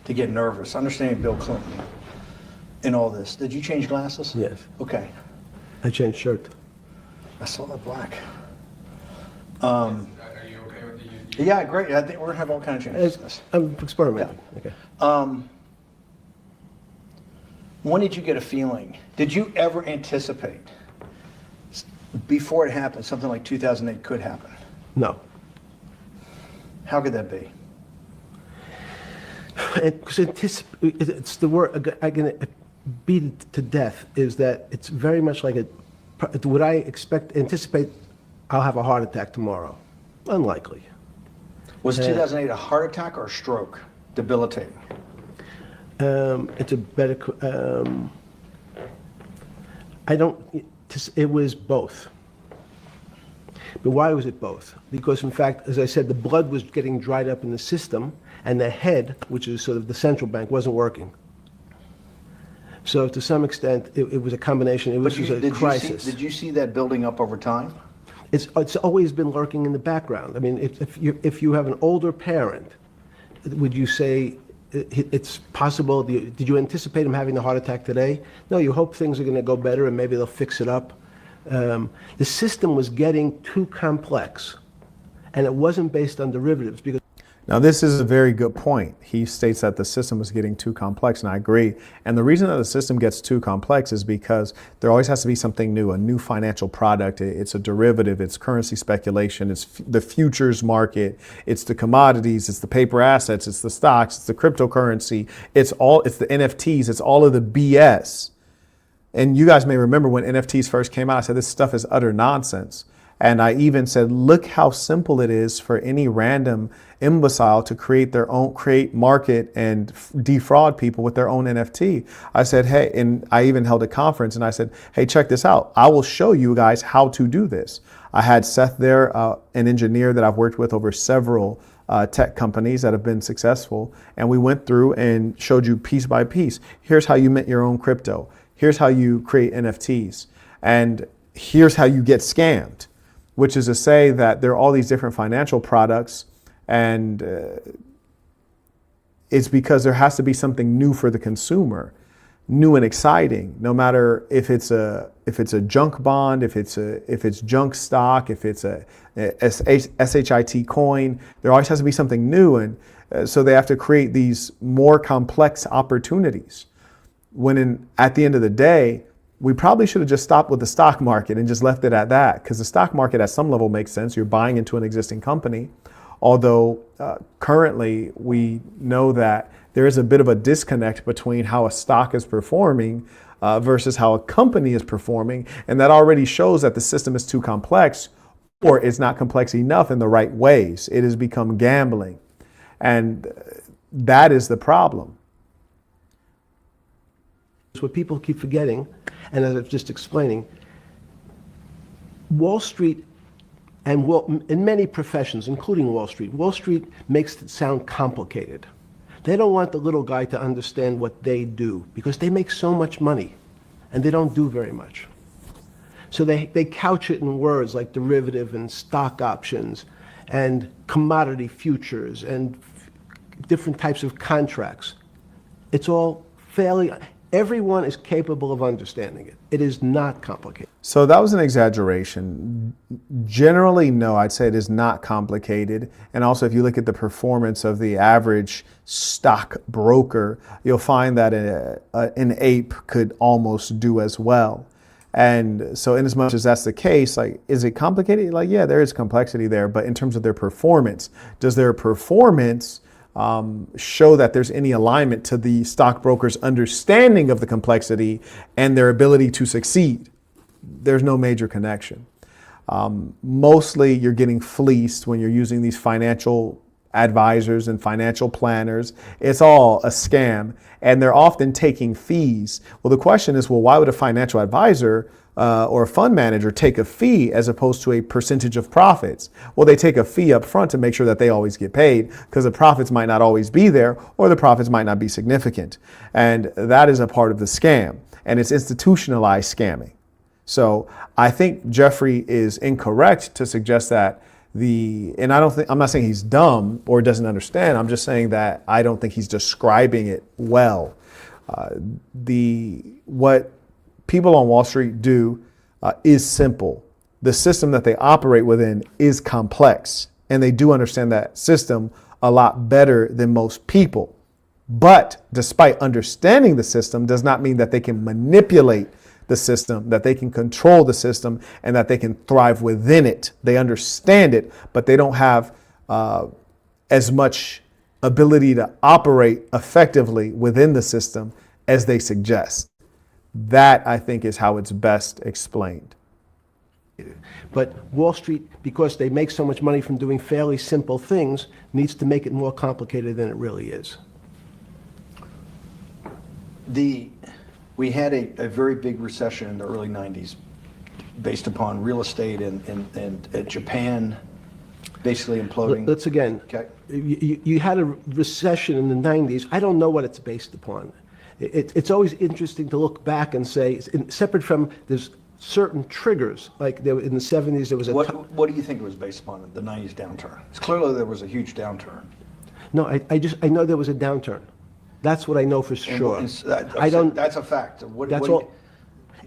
to get nervous, understanding Bill Clinton in all this? Did you change glasses? Yes. Okay. I changed shirt. I saw that black. Are you okay with the Yeah, great. I think we're gonna have all kinds of changes. I'm experimenting. Okay. When did you get a feeling? Did you ever anticipate, before it happened, something like 2008 could happen? No. How could that be? Because it's the word I can beat it to death, is that it's very much like would I anticipate I'll have a heart attack tomorrow? Unlikely. Was 2008 a heart attack or a stroke? Debilitating? It's a better, it was both. But why was it both? Because in fact, as I said, the blood was getting dried up in the system, and the head, which is sort of the central bank, wasn't working. So to some extent, it was a combination. It was a crisis. Did you see that building up over time? It's always been lurking in the background. I mean, if you have an older parent, would you say it's possible? Did you anticipate him having a heart attack today? No, you hope things are going to go better and maybe they'll fix it up. The system was getting too complex, and it wasn't based on derivatives because. Now, this is a very good point. He states that the system is getting too complex, and I agree. And the reason that the system gets too complex is because there always has to be something new, a new financial product. It's a derivative, it's currency speculation, it's the futures market, it's the commodities, it's the paper assets, it's the stocks, it's the cryptocurrency, it's the NFTs, it's all of the BS. And you guys may remember when NFTs first came out, I said this stuff is utter nonsense. And I even said, look how simple it is for any random imbecile to create market and defraud people with their own NFT. I said, hey, and I even held a conference and I said, hey, check this out. I will show you guys how to do this. I had Seth there, an engineer that I've worked with over several tech companies that have been successful. And we went through and showed you piece by piece. Here's how you mint your own crypto. Here's how you create NFTs. And here's how you get scammed. Which is to say that there are all these different financial products, and it's because there has to be something new for the consumer, new and exciting. No matter if it's a junk bond, if it's junk stock, if it's a SHIT coin, there always has to be something new, and so they have to create these more complex opportunities. When at the end of the day, we probably should have just stopped with the stock market and just left it at that, because the stock market at some level makes sense. You're buying into an existing company, although currently we know that there is a bit of a disconnect between how a stock is performing versus how a company is performing. And that already shows that the system is too complex, or it's not complex enough in the right ways. It has become gambling. And that is the problem. It's what people keep forgetting, and as I was just explaining, Wall Street and in many professions, including Wall Street makes it sound complicated. They don't want the little guy to understand what they do because they make so much money and they don't do very much. So they couch it in words like derivative and stock options and commodity futures and different types of contracts. It's all fairly, everyone is capable of understanding it. It is not complicated. So that was an exaggeration. Generally, no, I'd say it is not complicated. And also, if you look at the performance of the average stock broker, you'll find that an ape could almost do as well. And so in as much as that's the case, like, is it complicated? Like, yeah, there is complexity there. But in terms of their performance, does their performance show that there's any alignment to the stockbroker's understanding of the complexity and their ability to succeed? There's no major connection. Mostly you're getting fleeced when you're using these financial advisors and financial planners. It's all a scam, and they're often taking fees. Well, the question is, well, why would a financial advisor or a fund manager take a fee as opposed to a percentage of profits? Well, they take a fee up front to make sure that they always get paid, because the profits might not always be there, or the profits might not be significant. And that is a part of the scam, and it's institutionalized scamming. So I think Jeffrey is incorrect to suggest that and I'm not saying he's dumb or doesn't understand. I'm just saying that I don't think he's describing it well. What people on Wall Street do is simple. The system that they operate within is complex, and they do understand that system a lot better than most people. But despite understanding the system does not mean that they can manipulate the system, that they can control the system, and that they can thrive within it. They understand it, but they don't have as much ability to operate effectively within the system as they suggest. That, I think, is how it's best explained. But Wall Street, because they make so much money from doing fairly simple things, needs to make it more complicated than it really is. We had a very big recession in the early 90s based upon real estate and Japan basically imploding. Let's again, Okay. You had a recession in the 90s. I don't know what it's based upon. It's always interesting to look back and say, separate from there's certain triggers, like there, in the 70s there was a... What do you think it was based upon in the 90s downturn? It's clearly there was a huge downturn. No, I know there was a downturn. That's what I know for sure. That's a fact.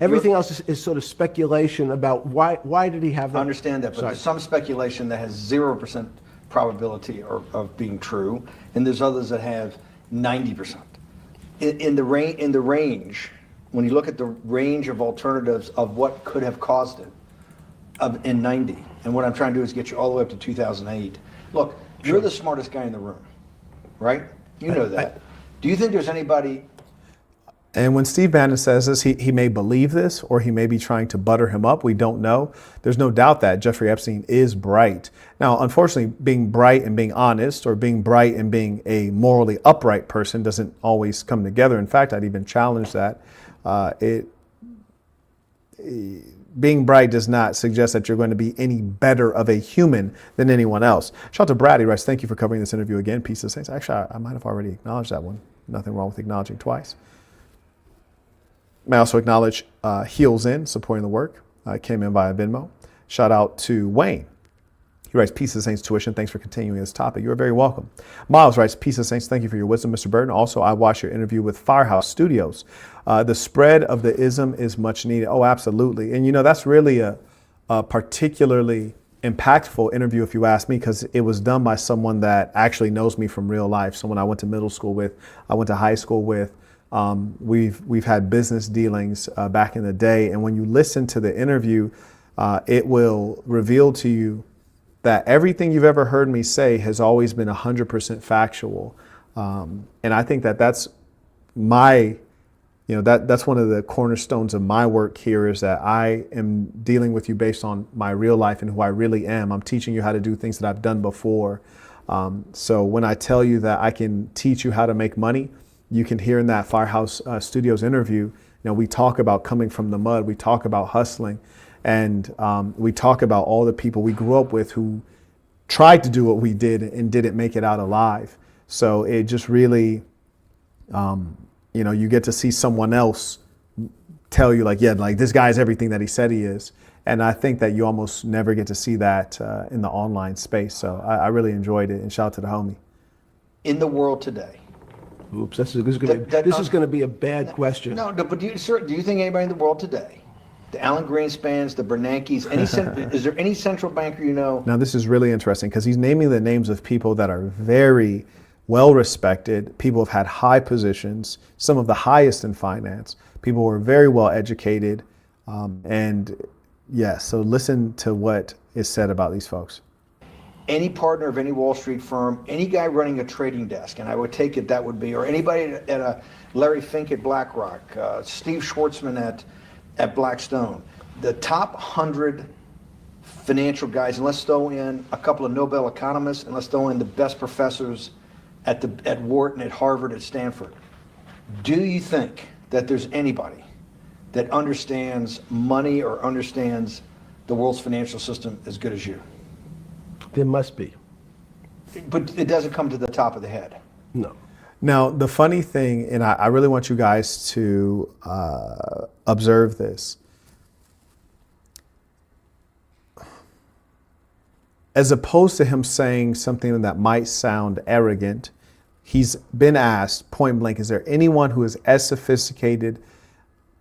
Everything else is sort of speculation about why did he have that? I understand that, but there's some speculation that has 0% probability of being true, and there's others that have 90%. In the range, when you look at the range of alternatives of what could have caused it in 90, and what I'm trying to do is get you all the way up to 2008. Look, you're the smartest guy in the room, right? You know that. Do you think there's anybody... And when Steve Bannon says this, he may believe this, or he may be trying to butter him up. We don't know. There's no doubt that Jeffrey Epstein is bright. Now, unfortunately, being bright and being honest, or being bright and being a morally upright person doesn't always come together. In fact, I'd even challenge that. Being bright does not suggest that you're going to be any better of a human than anyone else. Shout out to Brad. He writes, thank you for covering this interview again. Peace of Saints. Actually, I might have already acknowledged that one. Nothing wrong with acknowledging twice. May I also acknowledge Heels In, supporting the work. Came in via Venmo. Shout out to Wayne. He writes, Peace of Saints tuition. Thanks for continuing this topic. You are very welcome. Miles writes, Peace of Saints. Thank you for your wisdom, Mr. Burton. Also, I watched your interview with Firehouse Studios. The spread of the ism is much needed. Oh, absolutely. And, you know, that's really a particularly impactful interview, if you ask me, because it was done by someone that actually knows me from real life, someone I went to middle school with, I went to high school with. We've had business dealings back in the day. And when you listen to the interview, it will reveal to you that everything you've ever heard me say has always been 100% factual. And I think that that's my, that's one of the cornerstones of my work here, is that I am dealing with you based on my real life and who I really am. I'm teaching you how to do things that I've done before. So when I tell you that I can teach you how to make money, you can hear in that Firehouse Studios interview, we talk about coming from the mud, we talk about hustling, and we talk about all the people we grew up with who tried to do what we did and didn't make it out alive. So it just really, you get to see someone else tell you like this guy's everything that he said he is. And I think that you almost never get to see that in the online space. So I really enjoyed it, and shout out to the homie. In the world today. Oops, this is going to be a bad question. No, but do you think anybody in the world today, the Alan Greenspans, the Bernankes, is there any central banker you know? Now, this is really interesting because he's naming the names of people that are very well respected. People have had high positions, some of the highest in finance. People who are very well educated. So listen to what is said about these folks. Any partner of any Wall Street firm, any guy running a trading desk, and I would take it that would be, or anybody at a Larry Fink at BlackRock, Steve Schwartzman at Blackstone, the top 100 financial guys, and let's throw in a couple of Nobel economists, and let's throw in the best professors at Wharton, at Harvard, at Stanford. Do you think that there's anybody that understands money or understands the world's financial system as good as you? There must be. But it doesn't come to the top of the head. No. Now, the funny thing, and I really want you guys to observe this. As opposed to him saying something that might sound arrogant, he's been asked point blank, is there anyone who is as sophisticated,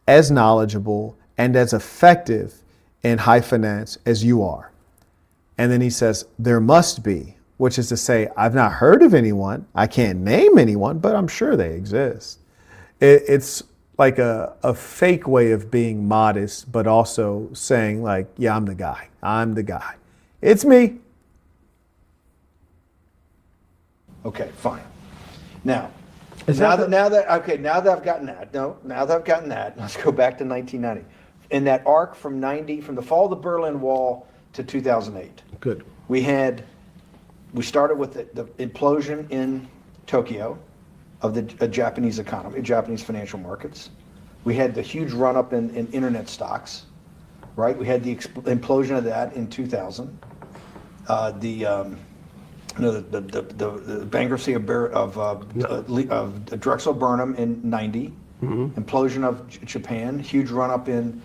as knowledgeable, and as effective in high finance as you are? And then he says, there must be, which is to say, I've not heard of anyone. I can't name anyone, but I'm sure they exist. It's like a fake way of being modest, but also saying like, yeah, I'm the guy. I'm the guy. It's me. Okay, fine. Now that I've gotten that, let's go back to 1990. In that arc from the fall of the Berlin Wall to 2008. Good. We started with the implosion in Tokyo of the Japanese economy, Japanese financial markets. We had the huge run up in internet stocks, right? We had the implosion of that in 2000. The bankruptcy of Drexel Burnham in 90. Mm-hmm. Implosion of Japan, huge run up in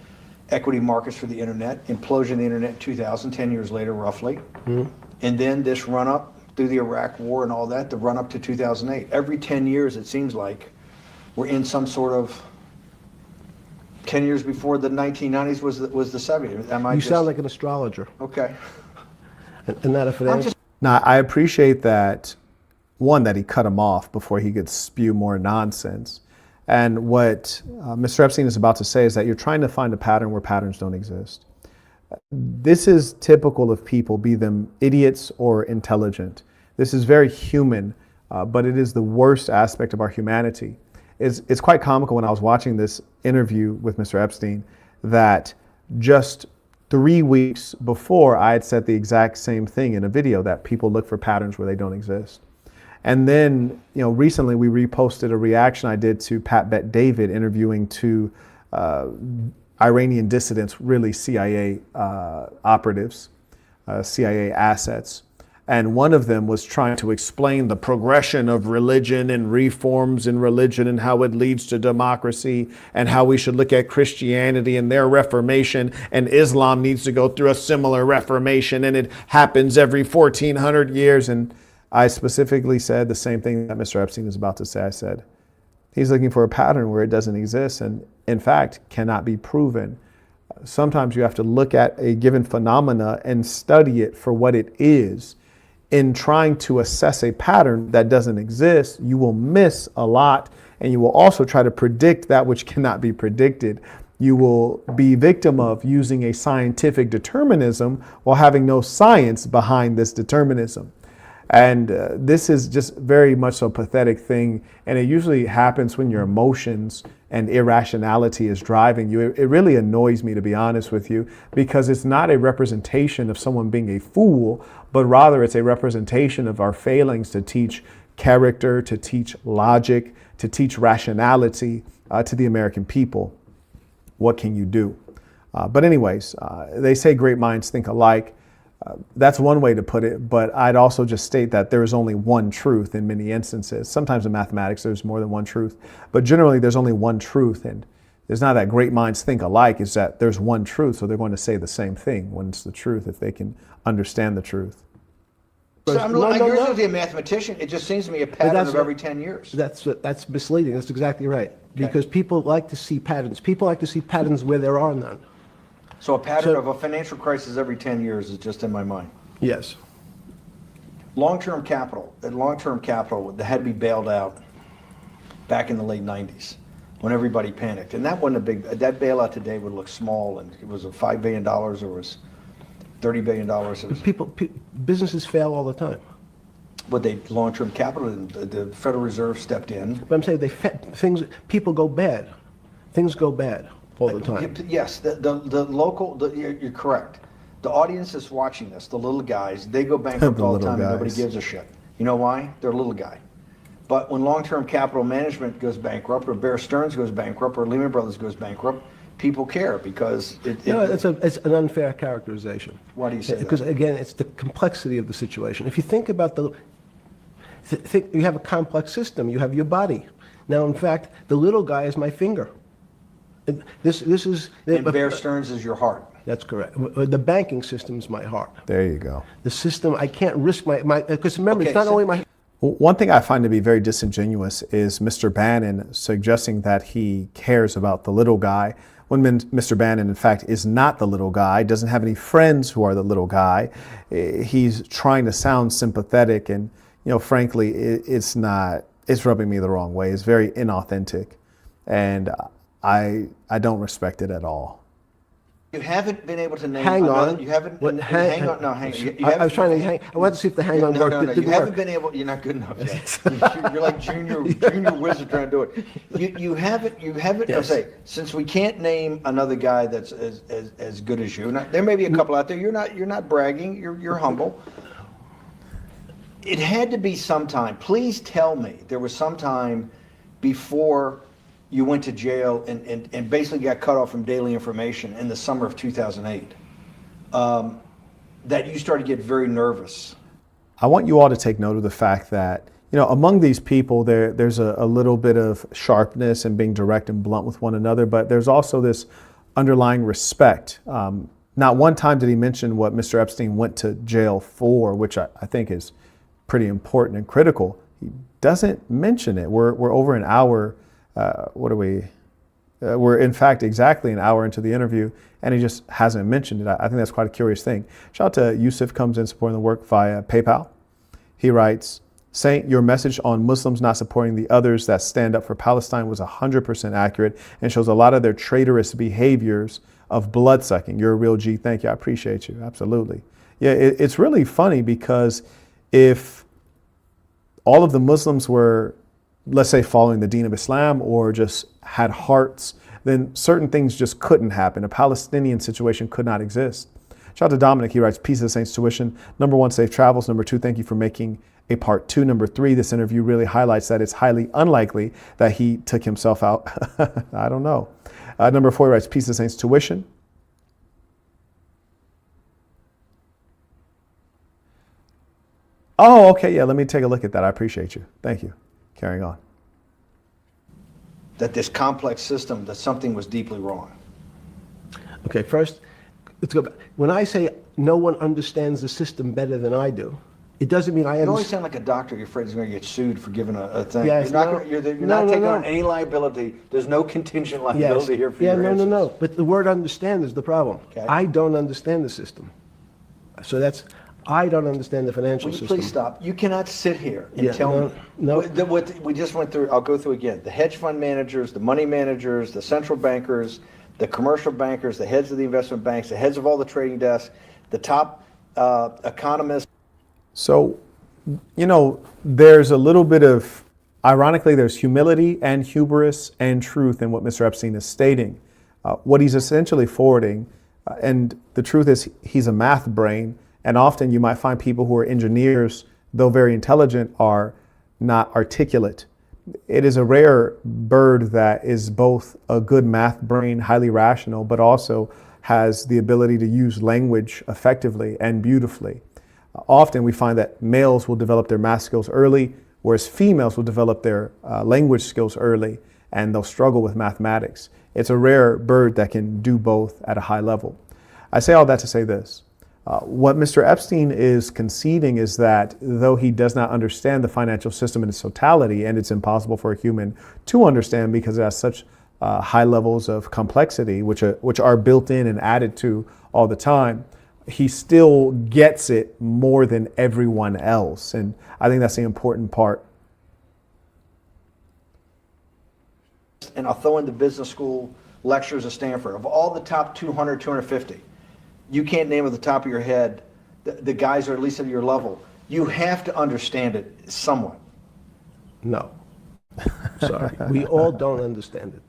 equity markets for the internet, implosion of the internet in 2000, 10 years later roughly. Mm-hmm. And then this run up through the Iraq War and all that, the run up to 2008. Every 10 years it seems like we're in some sort of 10 years before the 1990s was the 70s. You sound like an astrologer. Okay. And not a financial. Now, I appreciate that, one, that he cut him off before he could spew more nonsense. And what Mr. Epstein is about to say is that you're trying to find a pattern where patterns don't exist. This is typical of people, be them idiots or intelligent. This is very human, but it is the worst aspect of our humanity. It's quite comical when I was watching this interview with Mr. Epstein that just 3 weeks before I had said the exact same thing in a video, that people look for patterns where they don't exist. And then, recently we reposted a reaction I did to Pat Bet David interviewing two Iranian dissidents, really CIA operatives, CIA assets. And one of them was trying to explain the progression of religion and reforms in religion and how it leads to democracy and how we should look at Christianity and their reformation, and Islam needs to go through a similar reformation and it happens every 1400 years. And I specifically said the same thing that Mr. Epstein is about to say. I said, he's looking for a pattern where it doesn't exist and, in fact, cannot be proven. Sometimes you have to look at a given phenomena and study it for what it is. In trying to assess a pattern that doesn't exist, you will miss a lot, and you will also try to predict that which cannot be predicted. You will be victim of using a scientific determinism while having no science behind this determinism. And this is just very much so a pathetic thing, and it usually happens when your emotions and irrationality is driving you. It really annoys me, to be honest with you, because it's not a representation of someone being a fool, but rather it's a representation of our failings to teach character, to teach logic, to teach rationality to the American people. What can you do? But anyways, they say great minds think alike. That's one way to put it, but I'd also just state that there is only one truth in many instances. Sometimes in mathematics, there's more than one truth, but generally there's only one truth, and it's not that great minds think alike, it's that there's one truth, so they're going to say the same thing when it's the truth, if they can understand the truth. So I agree with you, a mathematician. It just seems to me a pattern of every 10 years. That's misleading. That's exactly right. Because people like to see patterns. People like to see patterns where there are none. So a pattern of a financial crisis every 10 years is just in my mind. Yes. Long-term capital, that had to be bailed out back in the late 90s when everybody panicked. And that wasn't a big, that bailout today would look small, and it was a $5 billion or was $30 billion. Businesses fail all the time. But they long-term capital, the Federal Reserve stepped in. But I'm saying people go bad. Things go bad all the time. Yes, you're correct. The audience is watching this, the little guys, they go bankrupt all the time and nobody gives a shit. You know why? They're a little guy. But when long-term capital management goes bankrupt, or Bear Stearns goes bankrupt, or Lehman Brothers goes bankrupt, people care because it's an unfair characterization. Why do you say that? Because again, it's the complexity of the situation. If you think about you have a complex system. You have your body. Now, in fact, the little guy is my finger. This is. And Bear Stearns is your heart. That's correct. The banking system is my heart. There you go. The system, I can't risk my because remember, it's not only my. One thing I find to be very disingenuous is Mr. Bannon suggesting that he cares about the little guy, when Mr. Bannon, in fact, is not the little guy, doesn't have any friends who are the little guy. He's trying to sound sympathetic, and frankly, it's not. It's rubbing me the wrong way. It's very inauthentic, and I don't respect it at all. You haven't been able to name. Hang on. You haven't. Hang on. No, hang on. I was trying to hang. I wanted to see if the hang on worked. No. You haven't been able. You're not good enough yet. You're like junior wizard trying to do it. You haven't. Yes. I'll say, since we can't name another guy that's as good as you. Now, there may be a couple out there. You're not bragging. You're humble. It had to be sometime. Please tell me there was some time before you went to jail and basically got cut off from daily information in the summer of 2008, that you started to get very nervous. I want you all to take note of the fact that, among these people, there's a little bit of sharpness and being direct and blunt with one another, but there's also this underlying respect. Not one time did he mention what Mr. Epstein went to jail for, which I think is pretty important and critical. He doesn't mention it. We're over an hour. What are we? We're in fact exactly an hour into the interview, and he just hasn't mentioned it. I think that's quite a curious thing. Shout out to Yusuf, comes in supporting the work via PayPal. He writes, Saint, your message on Muslims not supporting the others that stand up for Palestine was 100% accurate and shows a lot of their traitorous behaviors of bloodsucking. You're a real G. Thank you. I appreciate you. Absolutely. Yeah, it's really funny because if all of the Muslims were, let's say, following the Deen of Islam or just had hearts, then certain things just couldn't happen. A Palestinian situation could not exist. Shout out to Dominic. He writes, Peace of the Saints tuition. Number 1, safe travels. Number 2, thank you for making a part 2. Number 3, this interview really highlights that it's highly unlikely that he took himself out. I don't know. Number 4, he writes, Peace of the Saints tuition. Oh, okay. Yeah, let me take a look at that. I appreciate you. Thank you. Carrying on. That this complex system, that something was deeply wrong. Okay, first, let's go back. When I say no one understands the system better than I do, it doesn't mean I You always understand. sound like a doctor. You're afraid he's going to get sued for giving a thing. Yes, You're not taking on any liability. There's no contingent liability here for your answers. No. But the word understand is the problem. Okay. I don't understand the system. So I don't understand the financial Will you system. please stop? You cannot sit here and tell me. No. What we just went through, I'll go through again. The hedge fund managers, the money managers, the central bankers, the commercial bankers, the heads of the investment banks, the heads of all the trading desks, the top economists. So, there's a little bit of, Ironically, there's humility and hubris and truth in what Mr. Epstein is stating. What he's essentially forwarding, and the truth is he's a math brain, and often you might find people who are engineers, though very intelligent, are not articulate. It is a rare bird that is both a good math brain, highly rational, but also has the ability to use language effectively and beautifully. Often we find that males will develop their math skills early, whereas females will develop their language skills early, and they'll struggle with mathematics. It's a rare bird that can do both at a high level. I say all that to say this. What Mr. Epstein is conceding is that though he does not understand the financial system in its totality, and it's impossible for a human to understand because it has such high levels of complexity, which are built in and added to all the time, he still gets it more than everyone else. And I think that's the important part. And I'll throw in the business school lectures at Stanford. Of all the top 200, 250, you can't name at the top of your head the guys are at least at your level. You have to understand it somewhat. No. Sorry. We all don't understand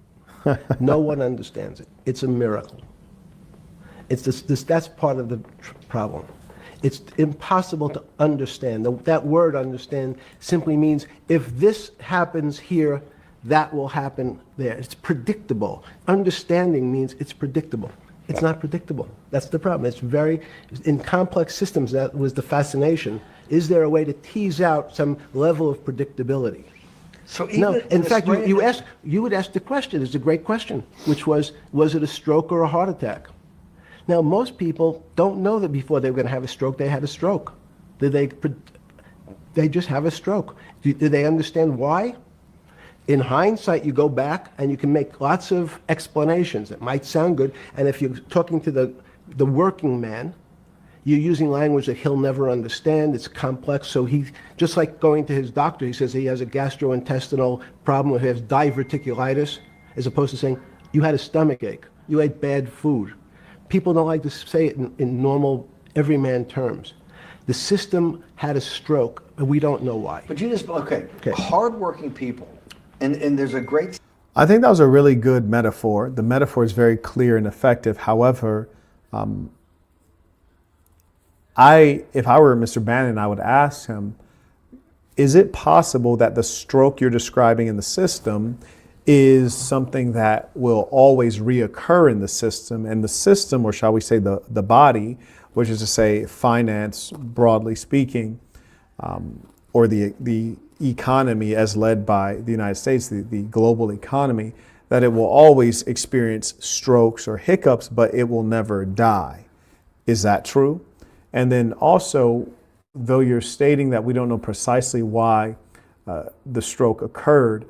it. No one understands it. It's a miracle. It's that's part of the problem. It's impossible to understand. That word understand simply means if this happens here, that will happen there. It's predictable. Understanding means it's predictable. It's not predictable. That's the problem. In complex systems, that was the fascination. Is there a way to tease out some level of predictability? So even No, in fact, you would ask the question, it's a great question, which was it a stroke or a heart attack? Now, most people don't know that before they were going to have a stroke, they had a stroke. They just have a stroke. Do they understand why? In hindsight, you go back and you can make lots of explanations. It might sound good, and if you're talking to the working man, you're using language that he'll never understand. It's complex, so he, just like going to his doctor, he says he has a gastrointestinal problem, or he has diverticulitis, as opposed to saying, you had a stomach ache, you ate bad food. People don't like to say it in normal, everyman terms. The system had a stroke, and we don't know why. But you just, okay. Hardworking people, and there's a great... I think that was a really good metaphor. The metaphor is very clear and effective. However, if I were Mr. Bannon, I would ask him, is it possible that the stroke you're describing in the system is something that will always reoccur in the system, and the system, or shall we say the body, which is to say finance, broadly speaking, or the economy as led by the United States, the global economy, that it will always experience strokes or hiccups, but it will never die. Is that true? And then also, though you're stating that we don't know precisely why the stroke occurred,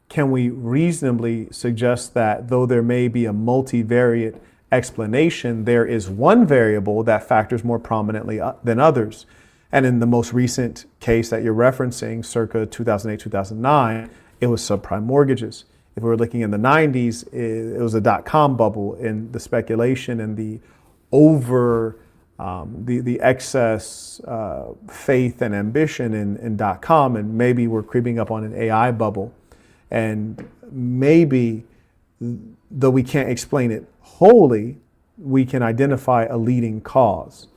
can we reasonably suggest that though there may be a multivariate explanation, there is one variable that factors more prominently than others? And in the most recent case that you're referencing, circa 2008, 2009, it was subprime mortgages. If we were looking in the 90s, it was a dot-com bubble, and the speculation and the the excess faith and ambition in dot-com, and maybe we're creeping up on an AI bubble. And maybe, though we can't explain it wholly, we can identify a leading cause.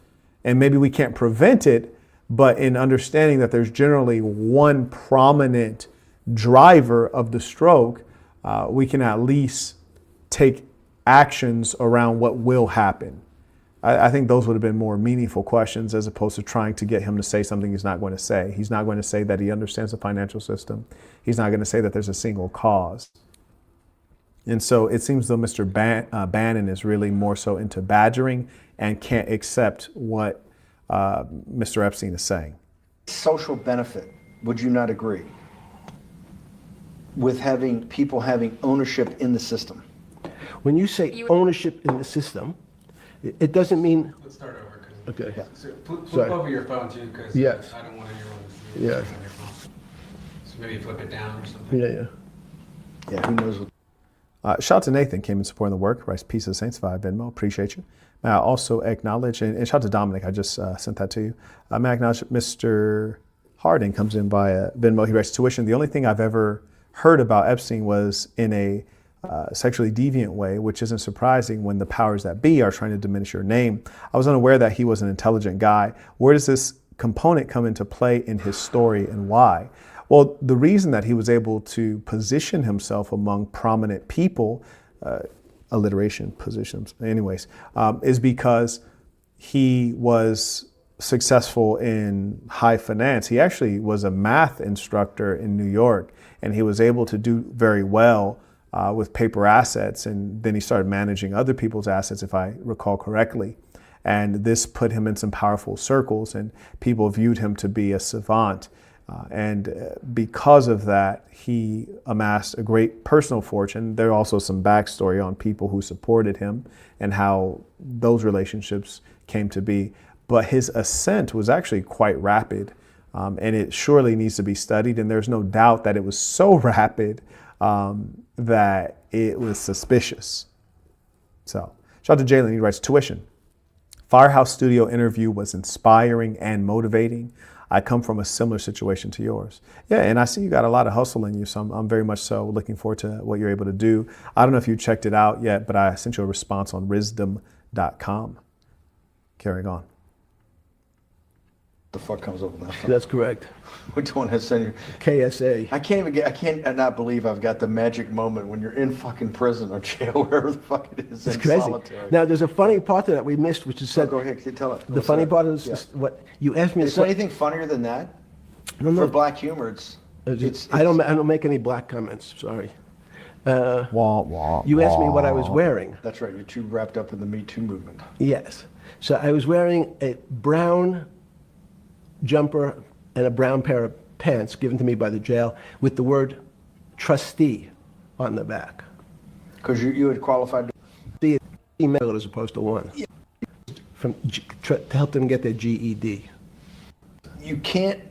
And maybe we can't prevent it, but in understanding that there's generally one prominent driver of the stroke, we can at least take actions around what will happen. I think those would have been more meaningful questions, as opposed to trying to get him to say something he's not going to say. He's not going to say that he understands the financial system. He's not going to say that there's a single cause. And so it seems though Mr. Bannon is really more so into badgering and can't accept what Mr. Epstein is saying. Social benefit, would you not agree, with having people having ownership in the system? When you say ownership in the system, it doesn't mean... Let's start over. Okay. Yeah. So flip over your phone too, because yes. I don't want anyone to see yes. on your phone. So maybe flip it down or something. Yeah, who knows what... Shout out to Nathan, came in supporting the work. Rice Peace of the Saints via Venmo. Appreciate you. May I also acknowledge, and shout out to Dominic, I just sent that to you. May I acknowledge Mr. Harding comes in via Venmo. He writes, tuition, the only thing I've ever heard about Epstein was in a sexually deviant way, which isn't surprising when the powers that be are trying to diminish your name. I was unaware that he was an intelligent guy. Where does this component come into play in his story and why? Well, the reason that he was able to position himself among prominent people, alliteration positions anyways, is because he was successful in high finance. He actually was a math instructor in New York, and he was able to do very well with paper assets, and then he started managing other people's assets, if I recall correctly. And this put him in some powerful circles, and people viewed him to be a savant. And because of that, he amassed a great personal fortune. There are also some backstory on people who supported him and how those relationships came to be. But his ascent was actually quite rapid, and it surely needs to be studied. And there's no doubt that it was so rapid that it was suspicious. So, shout out to Jalen. He writes, tuition. Firehouse Studio interview was inspiring and motivating. I come from a similar situation to yours. Yeah, and I see you got a lot of hustle in you, so I'm very much so looking forward to what you're able to do. I don't know if you checked it out yet, but I sent you a response on wisdom.com. Carrying on. The fuck comes up with that? That's correct. Which one has sent you? KSA. I can't not believe I've got the magic moment when you're in fucking prison or jail, wherever the fuck it is. It's in crazy. Solitary. Now, there's a funny part to that we missed, which is said. Go ahead, tell it. The funny part is what you asked me. Is there anything funnier than that? No. For black humor, I don't make any black comments. Sorry. You asked me what I was wearing. That's right. You're too wrapped up in the Me Too movement. Yes. So I was wearing a brown jumper and a brown pair of pants given to me by the jail with the word trustee on the back. Because you had qualified to be an email as opposed to one. To help them get their GED. You can't.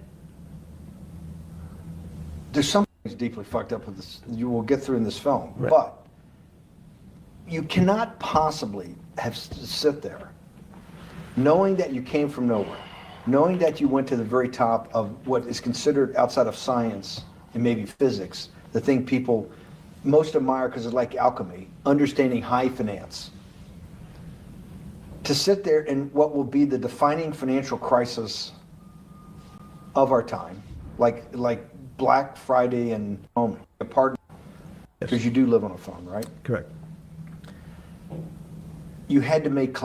There's something that's deeply fucked up with this. You will get through in this film, right. But you cannot possibly have sit there, knowing that you came from nowhere, knowing that you went to the very top of what is considered outside of science and maybe physics, the thing people most admire because it's like alchemy, understanding high finance. To sit there in what will be the defining financial crisis of our time, like Black Friday and home, apart, because you do live on a farm, right? Correct. You had to make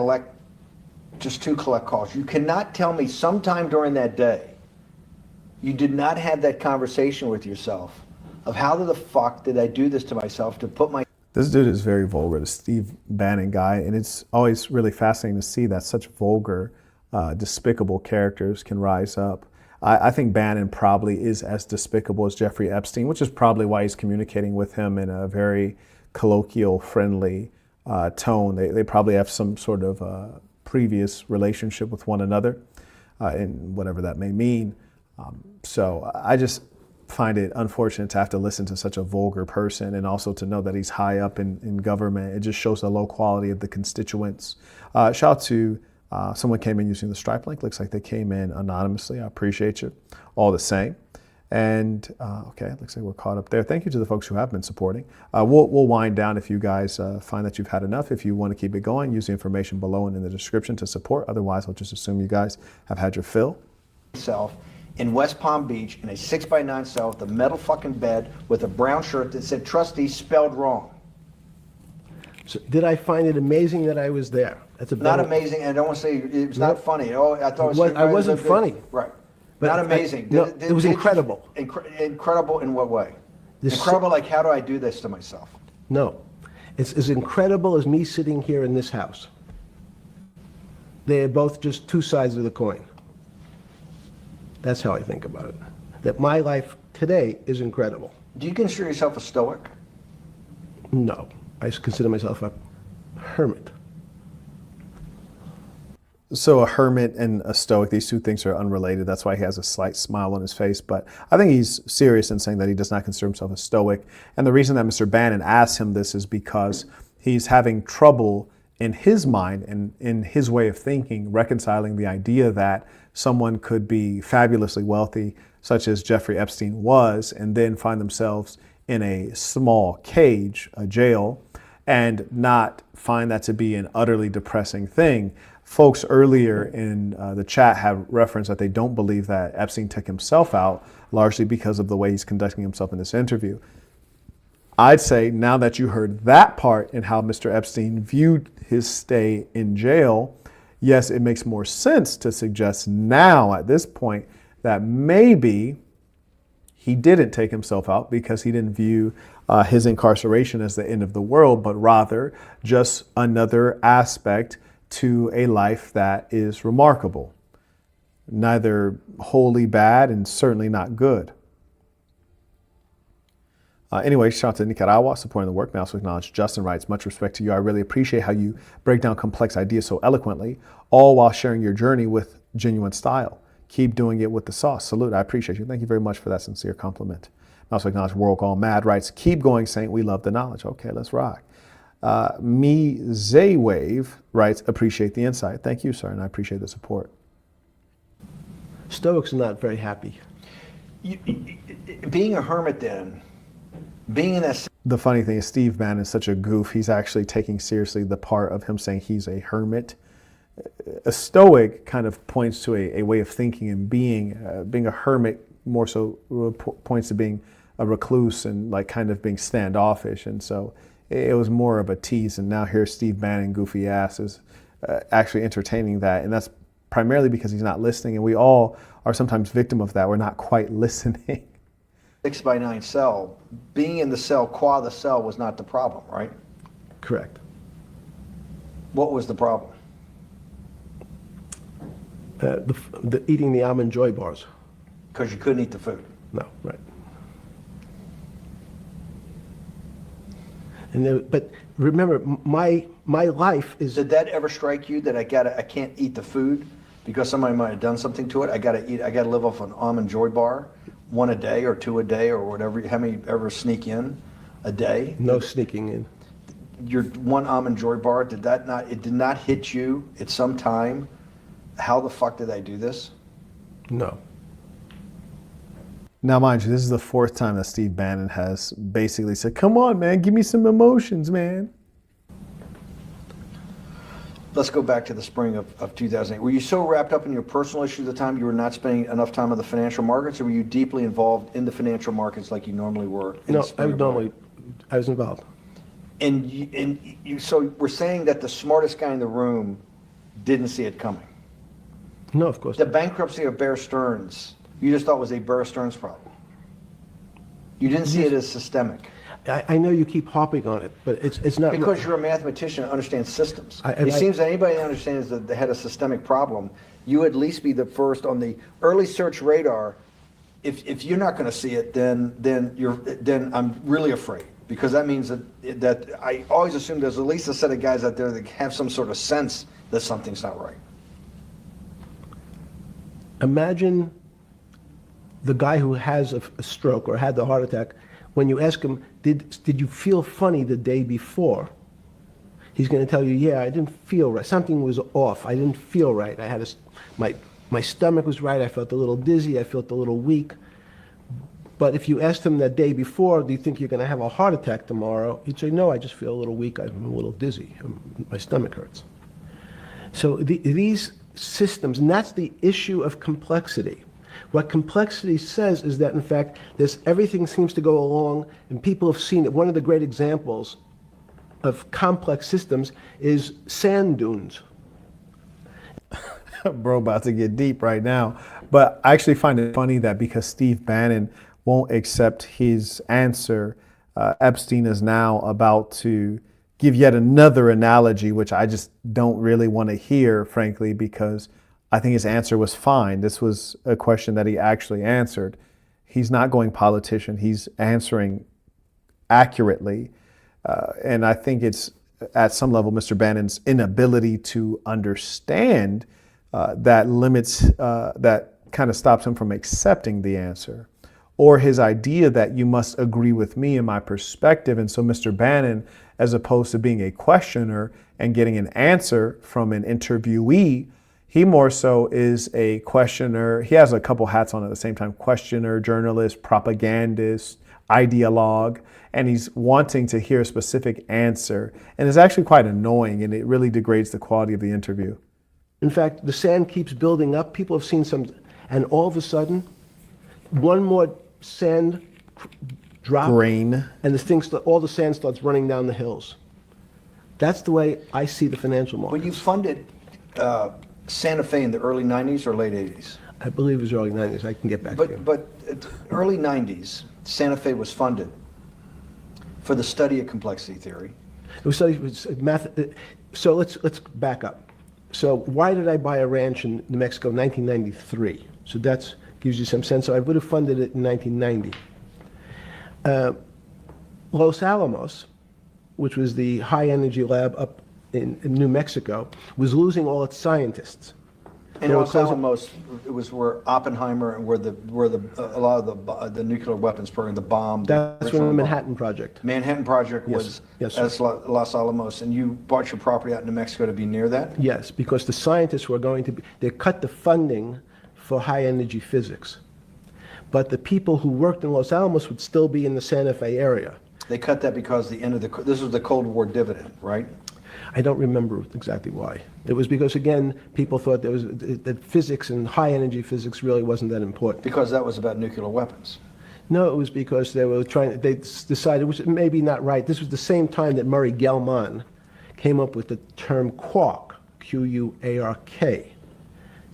just 2 collect calls. You cannot tell me sometime during that day you did not have that conversation with yourself of how the fuck did I do this to myself to put my... This dude is very vulgar, the Steve Bannon guy, and it's always really fascinating to see that such vulgar, despicable characters can rise up. I think Bannon probably is as despicable as Jeffrey Epstein, which is probably why he's communicating with him in a very colloquial, friendly tone. They probably have some sort of previous relationship with one another, and whatever that may mean. So I just find it unfortunate to have to listen to such a vulgar person, and also to know that he's high up in government. It just shows the low quality of the constituents. Shout out to someone came in using the Stripe link. Looks like they came in anonymously. I appreciate you all the same. And okay, looks like we're caught up there. Thank you to the folks who have been supporting. We'll wind down if you guys find that you've had enough. If you want to keep it going, use the information below and in the description to support. Otherwise, I'll just assume you guys have had your fill. In West Palm Beach in a 6x9 cell with a metal fucking bed with a brown shirt that said trustee spelled wrong. So did I find it amazing that I was there? That's a not amazing, and I don't want to say it was not funny. Oh, I thought it was. I wasn't funny. Right. But not amazing. It was incredible. Incredible in what way? Incredible, like how do I do this to myself? No. It's as incredible as me sitting here in this house. They're both just 2 sides of the coin. That's how I think about it. That my life today is incredible. Do you consider yourself a stoic? No. I consider myself a hermit. So a hermit and a stoic, these two things are unrelated. That's why he has a slight smile on his face. But I think he's serious in saying that he does not consider himself a stoic. And the reason that Mr. Bannon asked him this is because he's having trouble in his mind and in his way of thinking, reconciling the idea that someone could be fabulously wealthy, such as Jeffrey Epstein was, and then find themselves in a small cage, a jail, and not find that to be an utterly depressing thing. Folks earlier in the chat have referenced that they don't believe that Epstein took himself out, largely because of the way he's conducting himself in this interview. I'd say now that you heard that part and how Mr. Epstein viewed his stay in jail, yes, it makes more sense to suggest now at this point that maybe he didn't take himself out because he didn't view his incarceration as the end of the world, but rather just another aspect to a life that is remarkable. Neither wholly bad and certainly not good. Anyway, shout out to Nicaragua, supporting the work. May also acknowledge Justin writes, much respect to you. I really appreciate how you break down complex ideas so eloquently, all while sharing your journey with genuine style. Keep doing it with the sauce. Salute. I appreciate you. Thank you very much for that sincere compliment. I also acknowledge World Gone Mad writes, keep going, Saint. We love the knowledge. Okay, let's rock. Me Zaywave writes, appreciate the insight. Thank you, sir, and I appreciate the support. Stoics are not very happy. Being a hermit then, being in that... The funny thing is Steve Bannon is such a goof. He's actually taking seriously the part of him saying he's a hermit. A stoic kind of points to a way of thinking and being a hermit more so points to being a recluse and like kind of being standoffish. And so it was more of a tease. And now here's Steve Bannon, goofy ass, is actually entertaining that. And that's primarily because he's not listening. And we all are sometimes victim of that. We're not quite listening. 6x9 cell, being in the cell, qua the cell was not the problem, right? Correct. What was the problem? Eating the almond joy bars. Because you couldn't eat the food. No, right. And but remember, my life is. Did that ever strike you that I can't eat the food because somebody might have done something to it? I gotta live off an almond joy bar, one a day or two a day or whatever. How many ever sneak in a day? No sneaking in. Your one almond joy bar, it did not hit you at some time? How the fuck did I do this? No. Now, mind you, this is the fourth time that Steve Bannon has basically said, come on, man, give me some emotions, man. Let's go back to the spring of 2008. Were you so wrapped up in your personal issues at the time you were not spending enough time on the financial markets, or were you deeply involved in the financial markets like you normally were? No, I was involved. And you so we're saying that the smartest guy in the room didn't see it coming. No, of course The not. bankruptcy of Bear Stearns, you just thought was a Bear Stearns problem. You didn't see it as systemic. I know you keep harping on it, but it's not. Because you're a mathematician and understands systems. It seems that anybody that understands that they had a systemic problem, you would at least be the first on the early search radar. If you're not going to see it, then I'm really afraid, because that means that I always assume there's at least a set of guys out there that have some sort of sense that something's not right. Imagine the guy who has a stroke or had the heart attack. When you ask him, did you feel funny the day before? He's going to tell you, yeah, I didn't feel right. Something was off. I didn't feel right. I had my stomach was right. I felt a little dizzy. I felt a little weak. But if you asked him that day before, do you think you're going to have a heart attack tomorrow? He'd say, no, I just feel a little weak. I'm a little dizzy. My stomach hurts. So these systems, and that's the issue of complexity. What complexity says is that, in fact, everything seems to go along, and people have seen it. One of the great examples of complex systems is sand dunes. Bro, about to get deep right now. But I actually find it funny that because Steve Bannon won't accept his answer, Epstein is now about to give yet another analogy, which I just don't really want to hear, frankly, because I think his answer was fine. This was a question that he actually answered. He's not going politician. He's answering accurately. And I think it's at some level Mr. Bannon's inability to understand that limits, that kind of stops him from accepting the answer, or his idea that you must agree with me and my perspective. And so Mr. Bannon, as opposed to being a questioner and getting an answer from an interviewee, He more so is a questioner. He has a couple hats on at the same time: questioner, journalist, propagandist, ideologue, and he's wanting to hear a specific answer. And it's actually quite annoying, and it really degrades the quality of the interview. In fact, the sand keeps building up. People have seen some, and all of a sudden, one more sand drop, Grain. and all the sand starts running down the hills. That's the way I see the financial markets. When you funded Santa Fe in the early 90s or late 80s? I believe it was early 90s. I can get back to you. But early 90s, Santa Fe was funded for the study of complexity theory. It was math. So let's back up. So why did I buy a ranch in New Mexico in 1993? So that gives you some sense. So I would have funded it in 1990. Los Alamos, which was the high energy lab up in New Mexico, was losing all its scientists. And Los Alamos, it was where Oppenheimer and where a lot of the nuclear weapons program, the bomb. That's when the Manhattan Project. Manhattan Project Yes. was Yes, sir. at Los Alamos, and you bought your property out in New Mexico to be near that? Yes, because the scientists were going to be, they cut the funding for high energy physics. But the people who worked in Los Alamos would still be in the Santa Fe area. They cut that because this was the Cold War dividend, right? I don't remember exactly why. It was because, again, people thought that physics and high energy physics really wasn't that important. Because that was about nuclear weapons. No, it was because they decided, which may be not right. This was the same time that Murray Gell-Mann came up with the term quark, Q-U-A-R-K.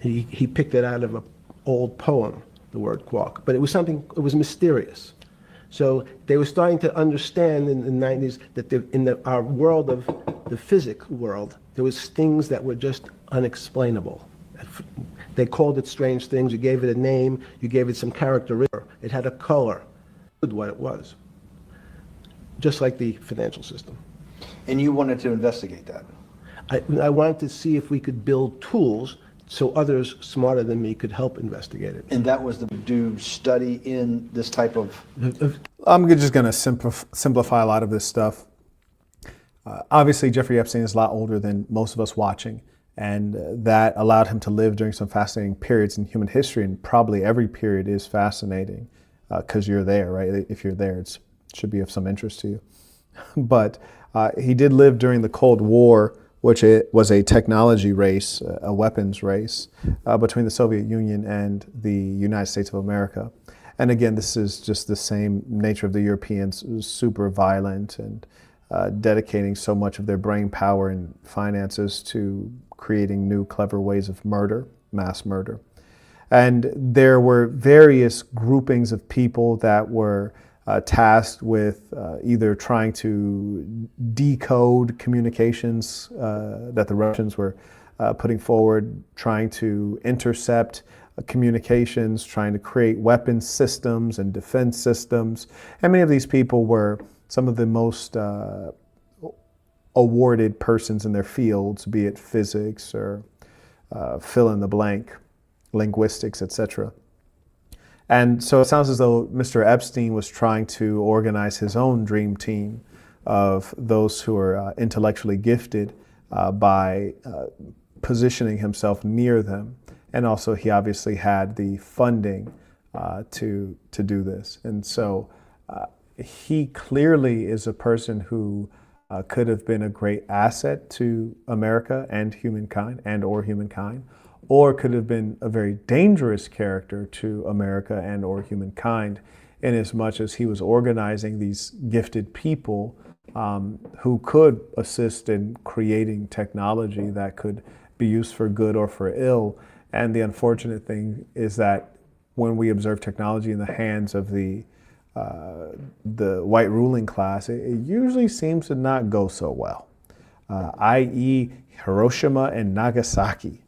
He picked it out of an old poem, the word quark. But it was mysterious. So they were starting to understand in the 90s that in our world of the physics world, there was things that were just unexplainable. They called it strange things. You gave it a name. You gave it some characteristic. It had a color. What it was. Just like the financial system. And you wanted to investigate that? I wanted to see if we could build tools so others smarter than me could help investigate it. And that was to do study in this type of... I'm just going to simplify a lot of this stuff. Obviously, Jeffrey Epstein is a lot older than most of us watching, and that allowed him to live during some fascinating periods in human history, and probably every period is fascinating because you're there, right? If you're there, it should be of some interest to you. But he did live during the Cold War, which it was a technology race, a weapons race between the Soviet Union and the United States of America. And again, this is just the same nature of the Europeans, super violent and dedicating so much of their brain power and finances to creating new clever ways of murder, mass murder. And there were various groupings of people that were tasked with either trying to decode communications that the Russians were putting forward, trying to intercept communications, trying to create weapons systems and defense systems. And many of these people were some of the most awarded persons in their fields, be it physics or fill in the blank, linguistics, etc. And so it sounds as though Mr. Epstein was trying to organize his own dream team of those who are intellectually gifted by positioning himself near them. And also he obviously had the funding to do this. And so he clearly is a person who could have been a great asset to America and humankind, or could have been a very dangerous character to America and or humankind, in as much as he was organizing these gifted people who could assist in creating technology that could be used for good or for ill. And the unfortunate thing is that when we observe technology in the hands of the white ruling class, it usually seems to not go so well, i.e. Hiroshima and Nagasaki.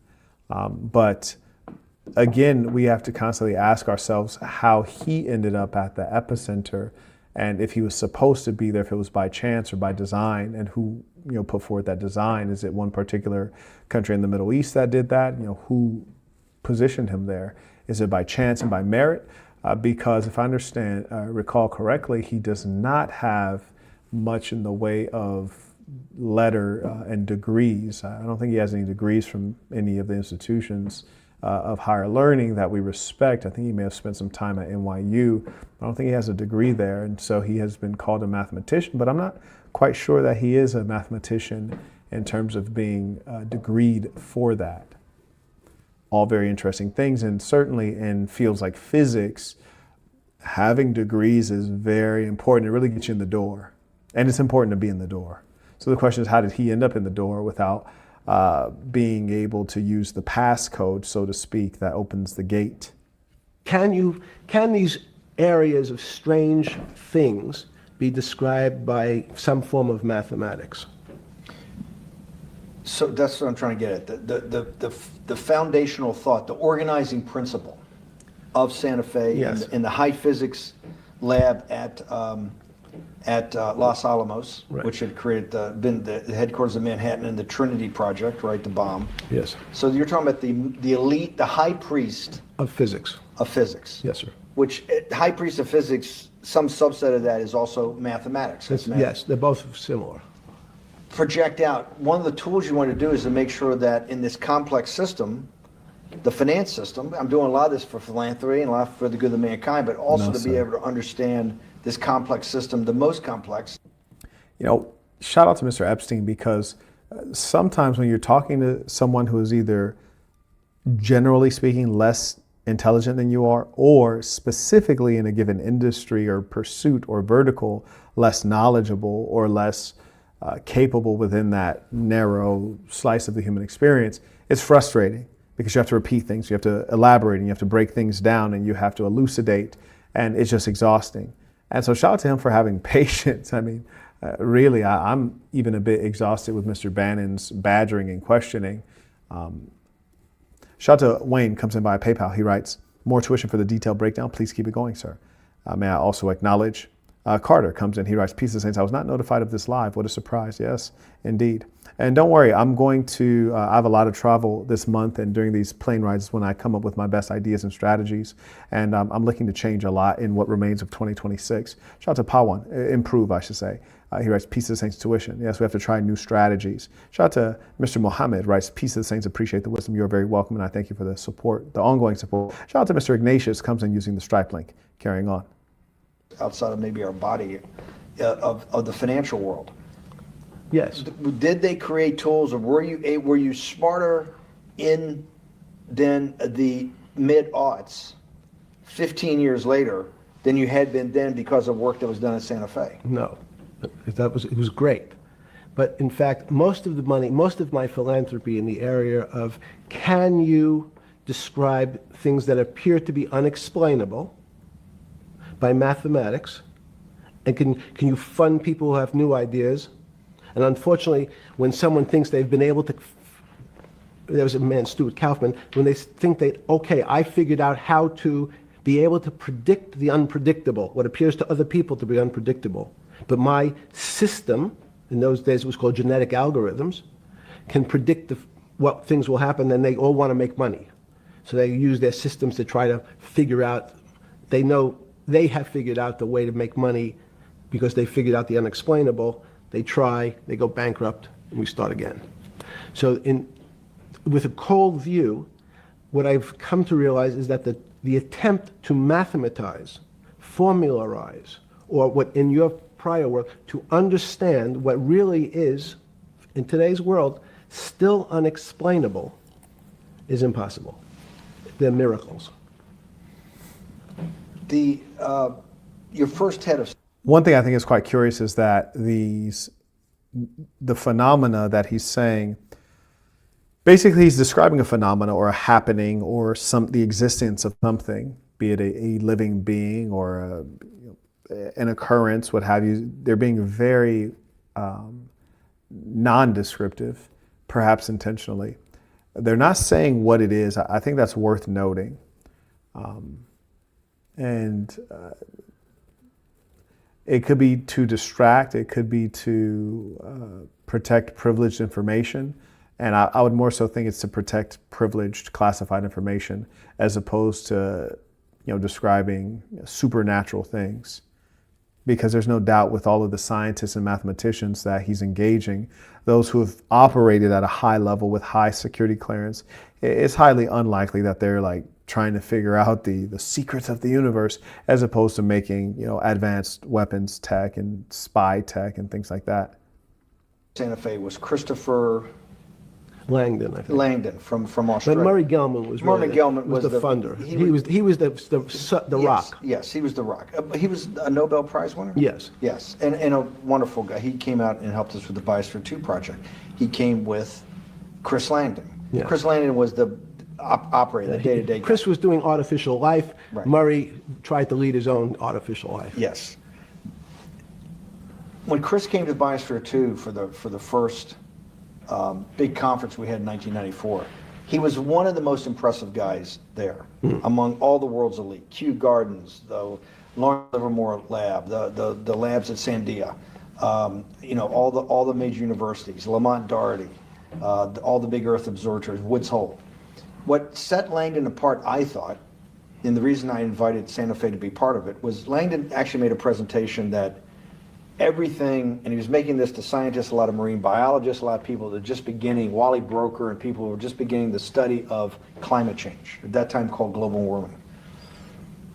But again, we have to constantly ask ourselves how he ended up at the epicenter, and if he was supposed to be there, if it was by chance or by design, and who put forward that design. Is it one particular country in the Middle East that did that? Who positioned him there? Is it by chance and by merit? Because if I recall correctly, he does not have much in the way of letter and degrees. I don't think he has any degrees from any of the institutions of higher learning that we respect. I think he may have spent some time at NYU. I don't think he has a degree there, and so he has been called a mathematician, but I'm not quite sure that he is a mathematician in terms of being degreed for that. All very interesting things, and certainly in fields like physics, having degrees is very important. It really gets you in the door, and it's important to be in the door. So the question is, how did he end up in the door without being able to use the passcode, so to speak, that opens the gate? Can these areas of strange things be described by some form of mathematics? So that's what I'm trying to get at. The foundational thought, the organizing principle of Santa Fe Yes. in the high physics lab at Los Alamos, Right. which had been the headquarters of Manhattan, and the Trinity Project, right, the bomb. Yes. So you're talking about the elite, the high priest Of physics. of physics. Yes, sir. Which high priest of physics, some subset of that is also mathematics. Yes, they're both similar. Project out. One of the tools you want to do is to make sure that in this complex system, the finance system, I'm doing a lot of this for philanthropy and a lot for the good of mankind, but also to be able to understand this complex system, the most complex. You know, shout out to Mr. Epstein, because sometimes when you're talking to someone who is either generally speaking less intelligent than you are, or specifically in a given industry or pursuit or vertical, less knowledgeable or less capable within that narrow slice of the human experience, it's frustrating because you have to repeat things, you have to elaborate, and you have to break things down, and you have to elucidate, and it's just exhausting. And so shout out to him for having patience. I mean, really, I'm even a bit exhausted with Mr. Bannon's badgering and questioning. Shout out to Wayne, comes in via PayPal. He writes, more tuition for the detailed breakdown. Please keep it going, sir. May I also acknowledge Carter comes in. He writes, Peace of Saints. I was not notified of this live. What a surprise. Yes, indeed. And don't worry, I'm going to, I have a lot of travel this month, and during these plane rides when I come up with my best ideas and strategies. And I'm looking to change a lot in what remains of 2026. Shout out to Pawan, improve, I should say. He writes, Peace of the Saints tuition. Yes, we have to try new strategies. Shout out to Mr. Mohammed, writes, Peace of the Saints, appreciate the wisdom. You're very welcome, and I thank you for the support, the ongoing support. Shout out to Mr. Ignatius, comes in using the Stripe link. Carrying on. Outside of maybe our body, of the financial world. Yes. Did they create tools, or were you smarter in than the mid-aughts, 15 years later, than you had been then because of work that was done at Santa Fe? No, it was great. But in fact, most of the money, most of my philanthropy in the area of, can you describe things that appear to be unexplainable by mathematics, and can you fund people who have new ideas? And unfortunately, when someone thinks they've been able to, there was a man, Stuart Kaufman, when they think okay, I figured out how to be able to predict the unpredictable, what appears to other people to be unpredictable. But my system, in those days it was called genetic algorithms, can predict what things will happen, and they all want to make money. So they use their systems to try to figure out, they know they have figured out the way to make money because they figured out the unexplainable. They try, they go bankrupt, and we start again. So with a cold view, what I've come to realize is that the attempt to mathematize, formularize, or what in your prior work, to understand what really is, in today's world, still unexplainable, is impossible. They're miracles. Your first head of... One thing I think is quite curious is that the phenomena that he's saying, basically he's describing a phenomena or a happening or the existence of something, be it a living being or an occurrence, what have you. They're being very non-descriptive, perhaps intentionally. They're not saying what it is. I think that's worth noting. It could be to distract, it could be to protect privileged information, and I would more so think it's to protect privileged classified information as opposed to describing supernatural things. because there's no doubt with all of the scientists and mathematicians that he's engaging, those who have operated at a high level with high security clearance, it's highly unlikely that they're like trying to figure out the secrets of the universe, as opposed to making, you know, advanced weapons tech and spy tech and things like that. Santa Fe was Christopher Langdon, I think. Langdon from Australia. But Murray Gell-Mann was the funder. He was the rock. Yes, he was the rock. He was a Nobel Prize winner? Yes. Yes, and a wonderful guy. He came out and helped us with the Biosphere 2 project. He came with Chris Langdon. Yeah. Chris Langdon was the operator, the day-to-day guy. Chris was doing artificial life. Right. Murray tried to lead his own artificial life. Yes. When Chris came to Biosphere 2 for the first big conference we had in 1994, he was one of the most impressive guys there among all the world's elite. Kew Gardens, the Lawrence Livermore Lab, the labs at Sandia, you know, all the major universities, Lamont Doherty, all the big Earth observatories, Woods Hole. What set Langdon apart, I thought, and the reason I invited Santa Fe to be part of it, was Langdon actually made a presentation that everything, and he was making this to scientists, a lot of marine biologists, a lot of people that are just beginning, Wally Broker and people who were just beginning the study of climate change, at that time called global warming,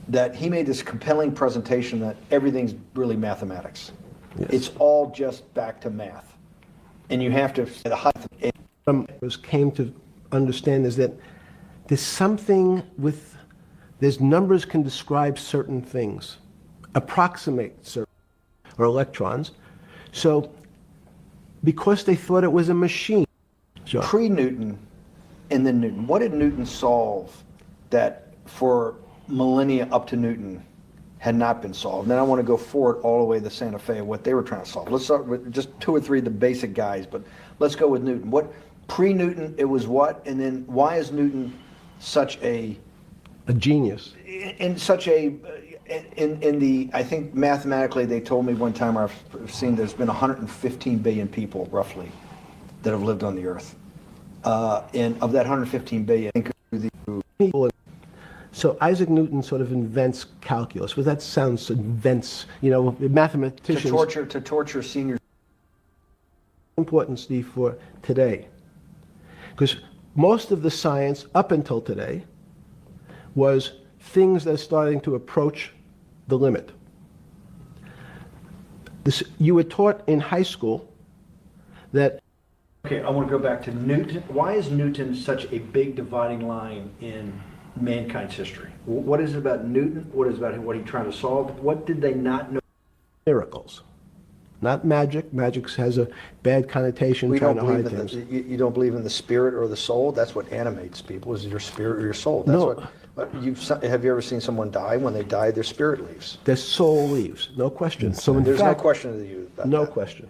that he made this compelling presentation that everything's really mathematics. Yes. It's all just back to math. And you have to, came to understand is that there's something with, there's numbers can describe certain things, approximate certain, or electrons. So because they thought it was a machine. Sure. Pre-Newton and then Newton, what did Newton solve that for millennia up to Newton had not been solved? And then I want to go forward all the way to Santa Fe, what they were trying to solve. Let's start with just two or three of the basic guys, but let's go with Newton. What pre-Newton, it was what? And then why is Newton such a genius? In such a, in the, I think mathematically they told me one time, I've seen there's been 115 billion people roughly that have lived on the earth. And of that 115 billion, I think the people. So Isaac Newton sort of invents calculus. Well, that sounds invents, you know, mathematicians. To torture seniors. Important, Steve, for today. Because most of the science up until today was things that are starting to approach the limit. You were taught in high school that. Okay, I want to go back to Newton. Why is Newton such a big dividing line in mankind's history? What is it about Newton? What is it about what he's trying to solve? What did they not know? Miracles. Not magic. Magic has a bad connotation. We don't believe in you don't believe in the spirit or the soul. That's what animates people, is your spirit or your soul. That's what have you ever seen someone die? When they die, their spirit leaves. Their soul leaves, no question. So there's no question to you about no that. Question.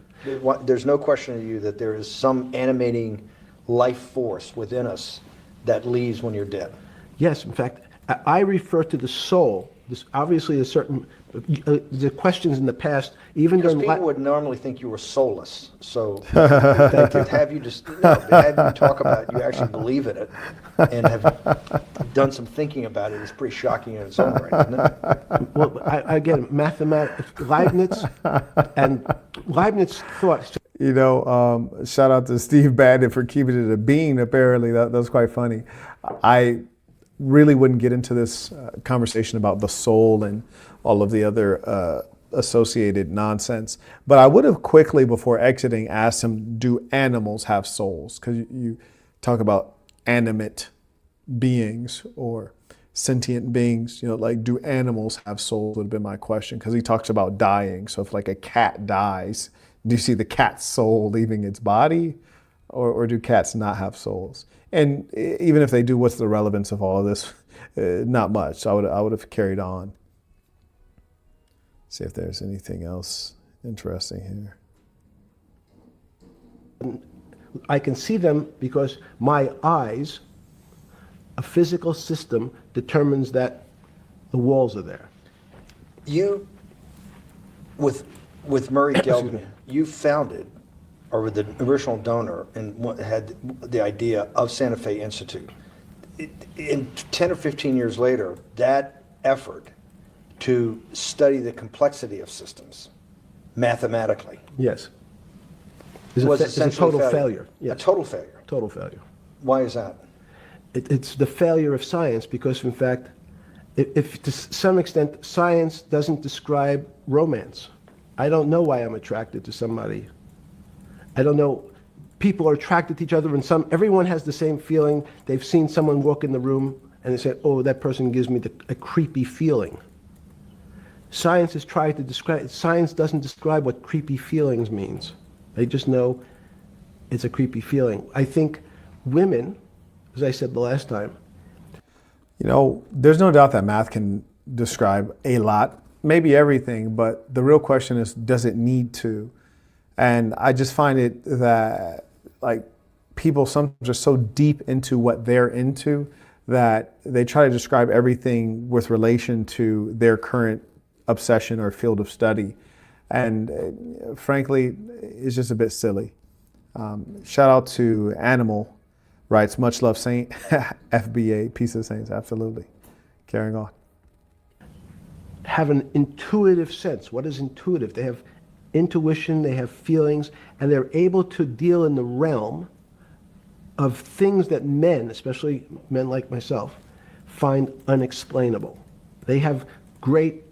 There's no question to you that there is some animating life force within us that leaves when you're dead. Yes, in fact, I refer to the soul. Obviously, there's certain the questions in the past, even because during people would normally think you were soulless. So to have you talk about you actually believe in it and have done some thinking about it is pretty shocking in its own right, isn't it? Well, again, mathematics, Leibniz thought. You know, shout out to Steve Bannon for keeping it a bean. Apparently, that was quite funny. I really wouldn't get into this conversation about the soul and all of the other associated nonsense. But I would have quickly, before exiting, asked him, do animals have souls? Because you talk about animate beings or sentient beings, you know, like, do animals have souls would have been my question, because he talks about dying. So if like a cat dies, do you see the cat's soul leaving its body? Or do cats not have souls? And even if they do, what's the relevance of all of this? Not much. So I would have carried on. See if there's anything else interesting here. I can see them because my eyes, a physical system determines that the walls are there. You, with Murray Gell-Mann, you founded, or with the original donor, and had the idea of Santa Fe Institute. In 10 or 15 years later, that effort to study the complexity of systems mathematically. Yes. Was It's a essentially total failure. A Yes. total failure. Total failure. Why is that? It's the failure of science because, in fact, if to some extent science doesn't describe romance. I don't know why I'm attracted to somebody. I don't know. People are attracted to each other, and everyone has the same feeling. They've seen someone walk in the room, and they say, "Oh, that person gives me a creepy feeling." Science has tried to describe. Science doesn't describe what creepy feelings means. They just know it's a creepy feeling. I think women, as I said the last time, You know, there's no doubt that math can describe a lot, maybe everything, but the real question is, does it need to? And I just find it that, like, people sometimes are so deep into what they're into that they try to describe everything with relation to their current obsession or field of study. And frankly, it's just a bit silly. Shout out to Animal. Writes, much love, Saint. FBA, Peace of Saints, absolutely. Carrying on. have an intuitive sense. What is intuitive? They have intuition, they have feelings, and they're able to deal in the realm of things that men, especially men like myself, find unexplainable. They have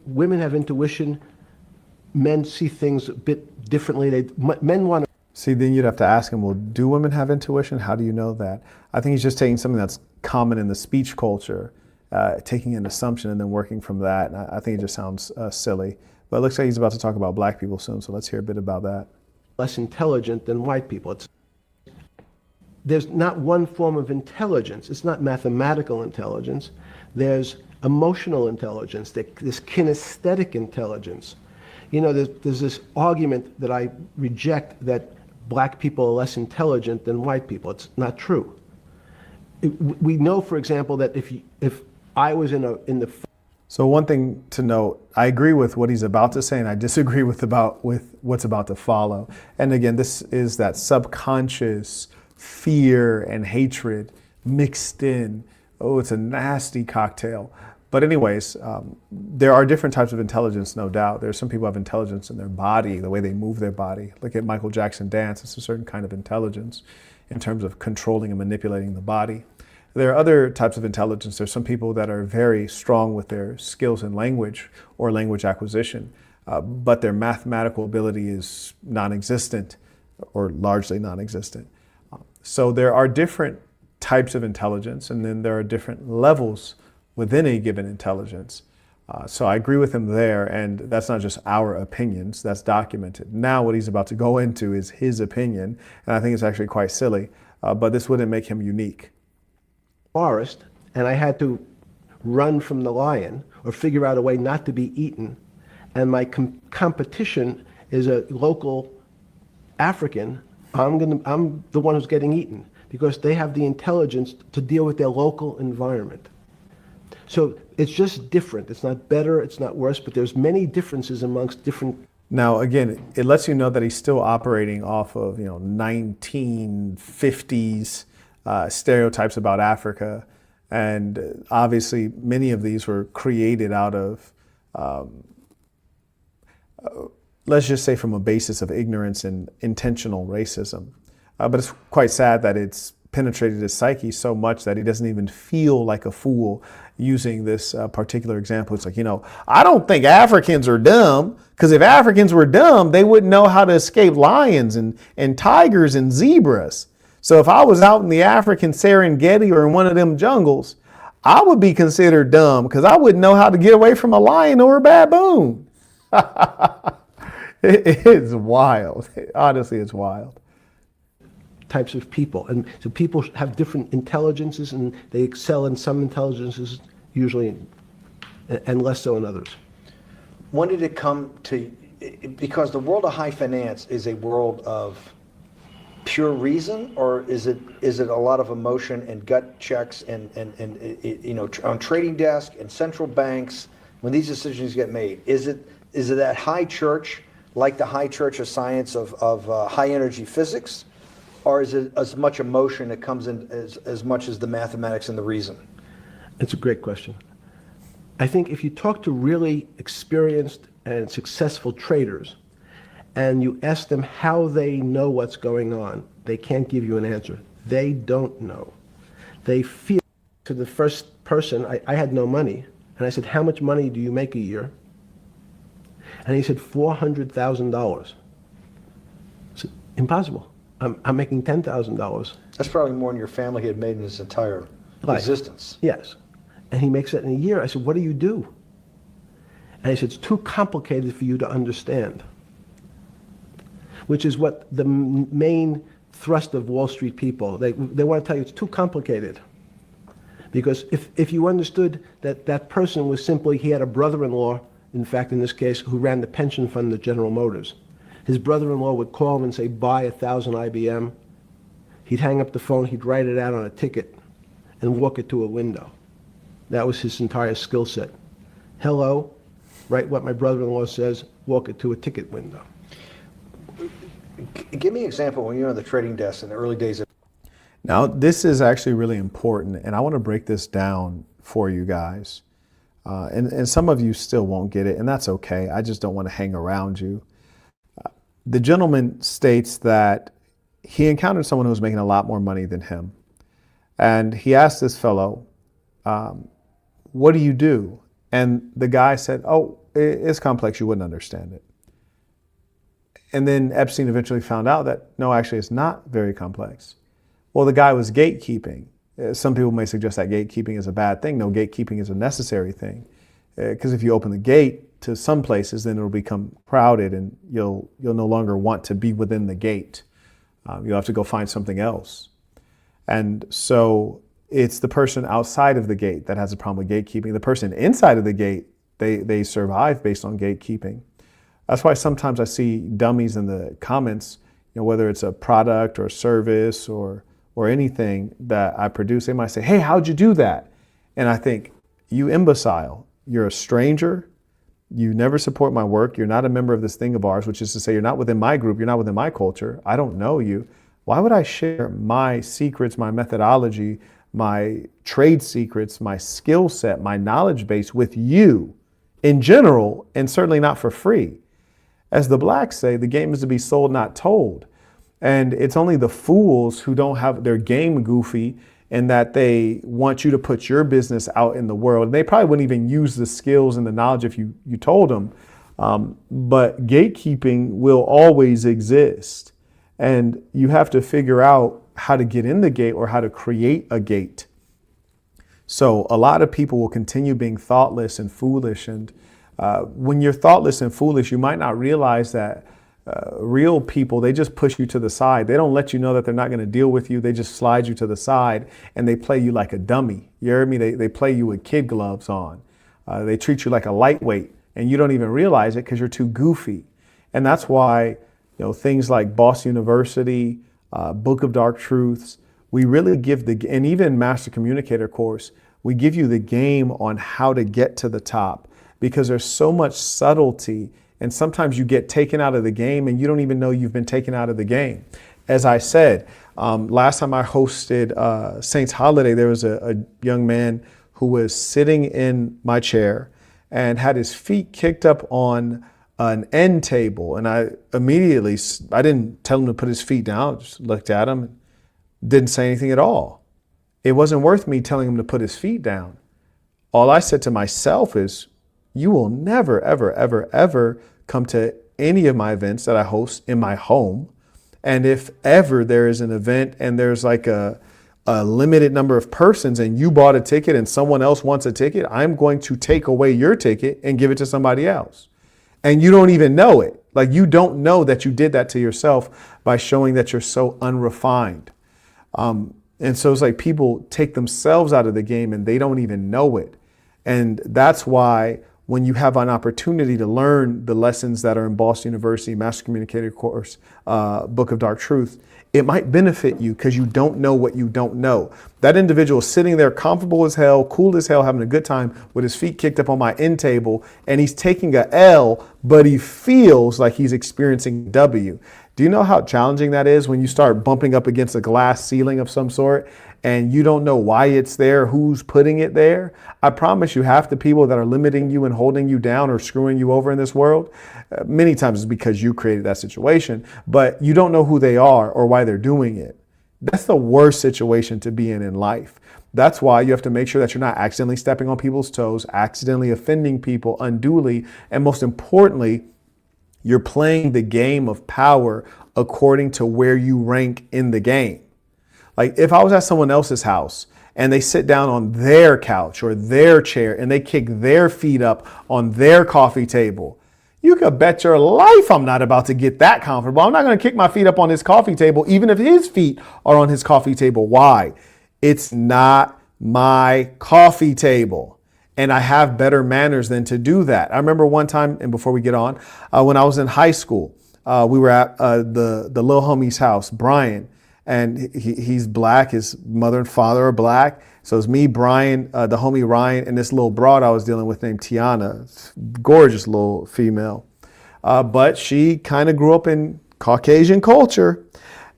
women have intuition, men see things a bit differently. Men want to. See, then you'd have to ask him, well, do women have intuition? How do you know that? I think he's just taking something that's common in the speech culture, taking an assumption and then working from that. And I think it just sounds silly. But it looks like he's about to talk about black people soon, so let's hear a bit about that. Less intelligent than white people. There's not one form of intelligence. It's not mathematical intelligence. There's emotional intelligence, this kinesthetic intelligence. You know, there's this argument that I reject that black people are less intelligent than white people. It's not true. We know, for example, that if I was in the... So one thing to note, I agree with what he's about to say, and I disagree with what's about to follow. And again, this is that subconscious fear and hatred mixed in. Oh, it's a nasty cocktail. But anyways, there are different types of intelligence, no doubt. There's some people who have intelligence in their body, the way they move their body. Look at Michael Jackson dance. It's a certain kind of intelligence in terms of controlling and manipulating the body. There are other types of intelligence. There's some people that are very strong with their skills in language or language acquisition, but their mathematical ability is non-existent or largely non-existent. So there are different types of intelligence, and then there are different levels within a given intelligence. So I agree with him there, and that's not just our opinions, that's documented. Now what he's about to go into is his opinion, and I think it's actually quite silly, but this wouldn't make him unique. Forest, and I had to run from the lion or figure out a way not to be eaten, and my competition is a local African. I'm the one who's getting eaten because they have the intelligence to deal with their local environment. So it's just different. It's not better, it's not worse, but there's many differences amongst different. Now, again, it lets you know that he's still operating off of 1950s stereotypes about Africa. And obviously, many of these were created out of, let's just say, from a basis of ignorance and intentional racism. But it's quite sad that it's penetrated his psyche so much that he doesn't even feel like a fool using this particular example. It's like, I don't think Africans are dumb, because if Africans were dumb, they wouldn't know how to escape lions and tigers and zebras. So if I was out in the African Serengeti or in one of them jungles, I would be considered dumb because I wouldn't know how to get away from a lion or a baboon. It's wild. Honestly, it's wild. Types of people. And so people have different intelligences, and they excel in some intelligences usually and less so in others. When did it come to, because the world of high finance is a world of pure reason, or is it a lot of emotion and gut checks and on trading desk and central banks when these decisions get made? Is it that high church, like the high church of science of high energy physics, or is it as much emotion that comes in as much as the mathematics and the reason? It's a great question. I think if you talk to really experienced and successful traders and you ask them how they know what's going on, they can't give you an answer. They don't know. They feel. To the first person, I had no money. And I said, how much money do you make a year? And he said, $400,000. I said, impossible. I'm making $10,000. That's probably more than your family had made in its entire existence. Yes. And he makes that in a year. I said, what do you do? And he said, it's too complicated for you to understand. Which is what the main thrust of Wall Street people, they want to tell you it's too complicated. Because if you understood that that person was simply, he had a brother-in-law, in fact, in this case, who ran the pension fund at General Motors. His brother-in-law would call him and say, buy 1,000 IBM. He'd hang up the phone, he'd write it out on a ticket and walk it to a window. That was his entire skill set. Hello, write what my brother-in-law says, walk it to a ticket window. Give me an example when you're on the trading desk in the early days of. Now, this is actually really important, and I want to break this down for you guys. And some of you still won't get it, and that's okay. I just don't want to hang around you. The gentleman states that he encountered someone who was making a lot more money than him. And he asked this fellow, what do you do? And the guy said, oh, it's complex. You wouldn't understand it. And then Epstein eventually found out that, no, actually, it's not very complex. Well, the guy was gatekeeping. Some people may suggest that gatekeeping is a bad thing. No, gatekeeping is a necessary thing. Because if you open the gate to some places, then it'll become crowded and you'll no longer want to be within the gate. You'll have to go find something else. And so it's the person outside of the gate that has a problem with gatekeeping. The person inside of the gate, they survive based on gatekeeping. That's why sometimes I see dummies in the comments, whether it's a product or a service or anything that I produce, they might say, hey, how'd you do that? And I think, you imbecile, you're a stranger, you never support my work, you're not a member of this thing of ours, which is to say you're not within my group, you're not within my culture, I don't know you. Why would I share my secrets, my methodology, my trade secrets, my skill set, my knowledge base with you in general, and certainly not for free? As the blacks say, the game is to be sold, not told. And it's only the fools who don't have their game goofy and that they want you to put your business out in the world. And they probably wouldn't even use the skills and the knowledge if you told them. But gatekeeping will always exist. And you have to figure out how to get in the gate or how to create a gate. So a lot of people will continue being thoughtless and foolish. And when you're thoughtless and foolish, you might not realize that real people, they just push you to the side. They don't let you know that they're not going to deal with you. They just slide you to the side and they play you like a dummy. You heard me? They play you with kid gloves on. They treat you like a lightweight and you don't even realize it because you're too goofy. And that's why, things like Boss University, Book of Dark Truths, we really give and even Master Communicator course, we give you the game on how to get to the top because there's so much subtlety. And sometimes you get taken out of the game and you don't even know you've been taken out of the game. As I said, last time I hosted Saints Holiday, there was a young man who was sitting in my chair and had his feet kicked up on an end table. And I didn't tell him to put his feet down, just looked at him and didn't say anything at all. It wasn't worth me telling him to put his feet down. All I said to myself is, you will never, ever, ever, ever come to any of my events that I host in my home. And if ever there is an event and there's like a limited number of persons and you bought a ticket and someone else wants a ticket, I'm going to take away your ticket and give it to somebody else. And you don't even know it. Like you don't know that you did that to yourself by showing that you're so unrefined. And so it's like people take themselves out of the game and they don't even know it. And that's why when you have an opportunity to learn the lessons that are in Boston University, Master Communicator course, Book of Dark Truth, it might benefit you because you don't know what you don't know. That individual is sitting there comfortable as hell, cool as hell, having a good time with his feet kicked up on my end table, and he's taking a L, but he feels like he's experiencing W. Do you know how challenging that is when you start bumping up against a glass ceiling of some sort and you don't know why it's there, who's putting it there? I promise you, half the people that are limiting you and holding you down or screwing you over in this world, many times it's because you created that situation, but you don't know who they are or why they're doing it. That's the worst situation to be in life. That's why you have to make sure that you're not accidentally stepping on people's toes, accidentally offending people unduly, and most importantly, you're playing the game of power according to where you rank in the game. Like if I was at someone else's house and they sit down on their couch or their chair and they kick their feet up on their coffee table, you could bet your life I'm not about to get that comfortable. I'm not going to kick my feet up on his coffee table, even if his feet are on his coffee table. Why? It's not my coffee table. And I have better manners than to do that. I remember one time, and before we get on, when I was in high school, we were at the little homie's house, Brian, and he's black. His mother and father are black. So it's me, Brian, the homie Ryan, and this little broad I was dealing with named Tiana, gorgeous little female. But she kind of grew up in Caucasian culture.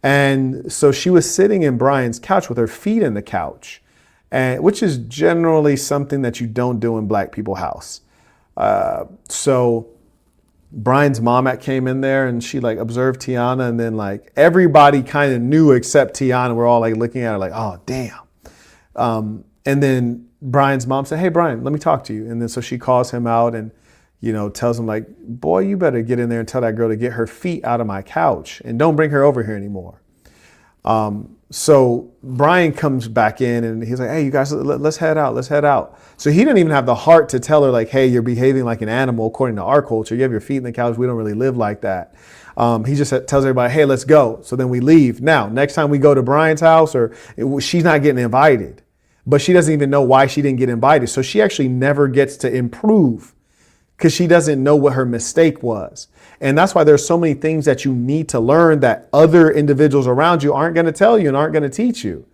And so she was sitting in Brian's couch with her feet in the couch, and which is generally something that you don't do in black people's house. So Brian's mom came in there and she like observed Tiana, and then like everybody kind of knew except Tiana. We're all like looking at her like, oh, damn. And then Brian's mom said, hey, Brian, let me talk to you. And then so she calls him out and, you know, tells him like, boy, you better get in there and tell that girl to get her feet out of my couch and don't bring her over here anymore. So Brian comes back in and he's like, hey, you guys, let's head out. Let's head out. So he didn't even have the heart to tell her like, hey, you're behaving like an animal according to our culture. You have your feet in the couch. We don't really live like that. He just tells everybody, hey, let's go. So then we leave. Now, next time we go to Brian's house, she's not getting invited, but she doesn't even know why she didn't get invited. So she actually never gets to improve because she doesn't know what her mistake was. And that's why there's so many things that you need to learn that other individuals around you aren't going to tell you and aren't going to teach you.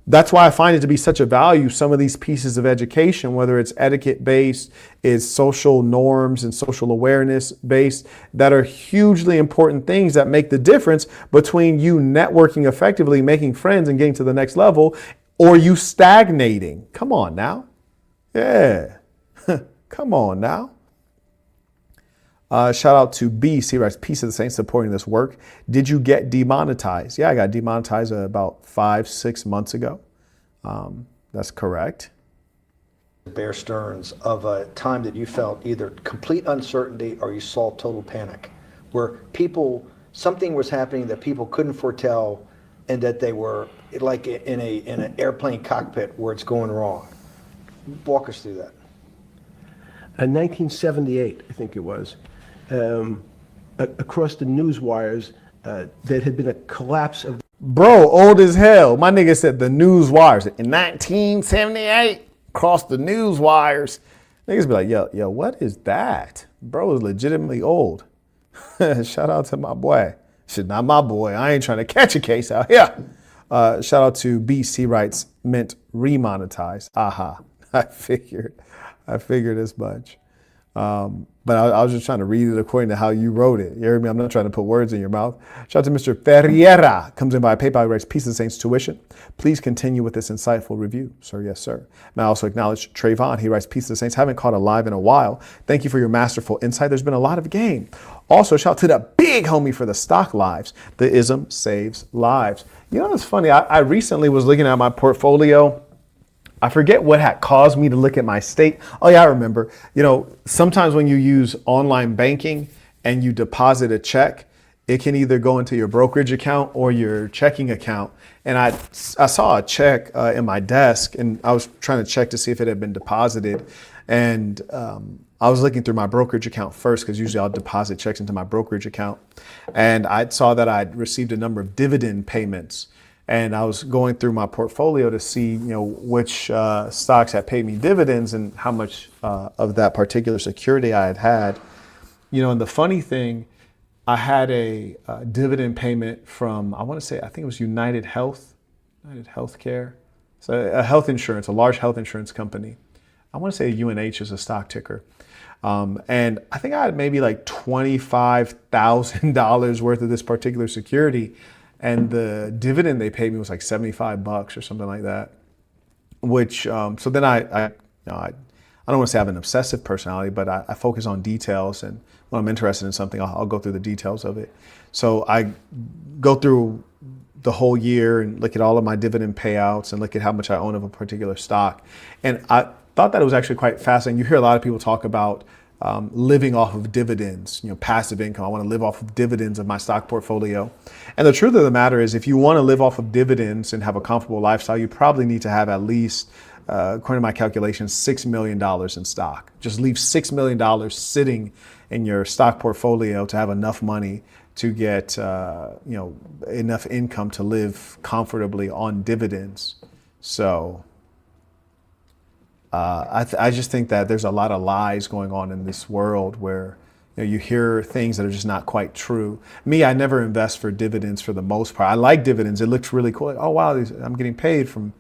That's why I find it to be such a value, some of these pieces of education, whether it's etiquette based, is social norms and social awareness based, that are hugely important things that make the difference between you networking effectively, making friends and getting to the next level, or you stagnating. Come on now. Yeah. Come on now. Shout out to B. C. Rice, Peace of the Saints, supporting this work. Did you get demonetized? Yeah, I got demonetized about 5-6 months ago. That's correct. Bear Stearns of a time that you felt either complete uncertainty or you saw total panic, where something was happening that people couldn't foretell, and that they were like in an airplane cockpit where it's going wrong. Walk us through that. In 1978, I think it was, across the news wires, there had been a collapse of... Bro, old as hell. My nigga said the news wires. In 1978, across the news wires. Niggas be like, yo, what is that? Bro is legitimately old. Shout out to my boy. Shit, not my boy. I ain't trying to catch a case out here. Shout out to BC Writes, meant remonetized. Aha. I figured as much. But I was just trying to read it according to how you wrote it. You hear me? I'm not trying to put words in your mouth. Shout out to Mr. Ferreira. Comes in by PayPal. He writes, Peace of the Saints tuition. Please continue with this insightful review. Sir, yes, sir. May I also acknowledge Trayvon. He writes, Peace of the Saints. Haven't caught a live in a while. Thank you for your masterful insight. There's been a lot of game. Also, shout out to the big homie for the stock lives. The ism saves lives. You know, it's funny. I recently was looking at my portfolio. I forget what had caused me to look at my state. Oh yeah, I remember. You know, sometimes when you use online banking and you deposit a check, it can either go into your brokerage account or your checking account. And I saw a check in my desk, and I was trying to check to see if it had been deposited. And I was looking through my brokerage account first, because usually I'll deposit checks into my brokerage account. And I saw that I'd received a number of dividend payments. And I was going through my portfolio to see, you know, which stocks had paid me dividends and how much of that particular security I had. You know, and the funny thing, I had a dividend payment from, I think it was United Healthcare. So a health insurance, a large health insurance company. I want to say UNH is a stock ticker. And I think I had maybe like $25,000 worth of this particular security, and the dividend they paid me was like $75 or something like that. Which so then I don't want to say I have an obsessive personality, but I focus on details, and when I'm interested in something, I'll go through the details of it. So I go through the whole year and look at all of my dividend payouts and look at how much I own of a particular stock. And I thought that it was actually quite fascinating. You hear a lot of people talk about living off of dividends, passive income. I want to live off of dividends of my stock portfolio. And the truth of the matter is, if you want to live off of dividends and have a comfortable lifestyle, you probably need to have at least, according to my calculations, $6 million in stock. Just leave $6 million sitting in your stock portfolio to have enough money to get enough income to live comfortably on dividends. So I just think that there's a lot of lies going on in this world where you hear things that are just not quite true. Me, I never invest for dividends for the most part. I like dividends. It looks really cool. Oh, wow, I'm getting paid from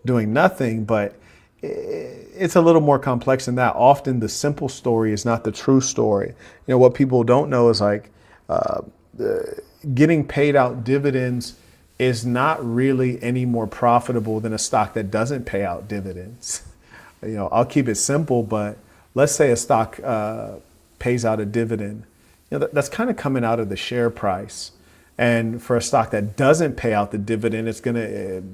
doing nothing. But it's a little more complex than that. Often the simple story is not the true story. What people don't know is getting paid out dividends is not really any more profitable than a stock that doesn't pay out dividends. I'll keep it simple, but let's say a stock pays out a dividend. That's kind of coming out of the share price. And for a stock that doesn't pay out the dividend,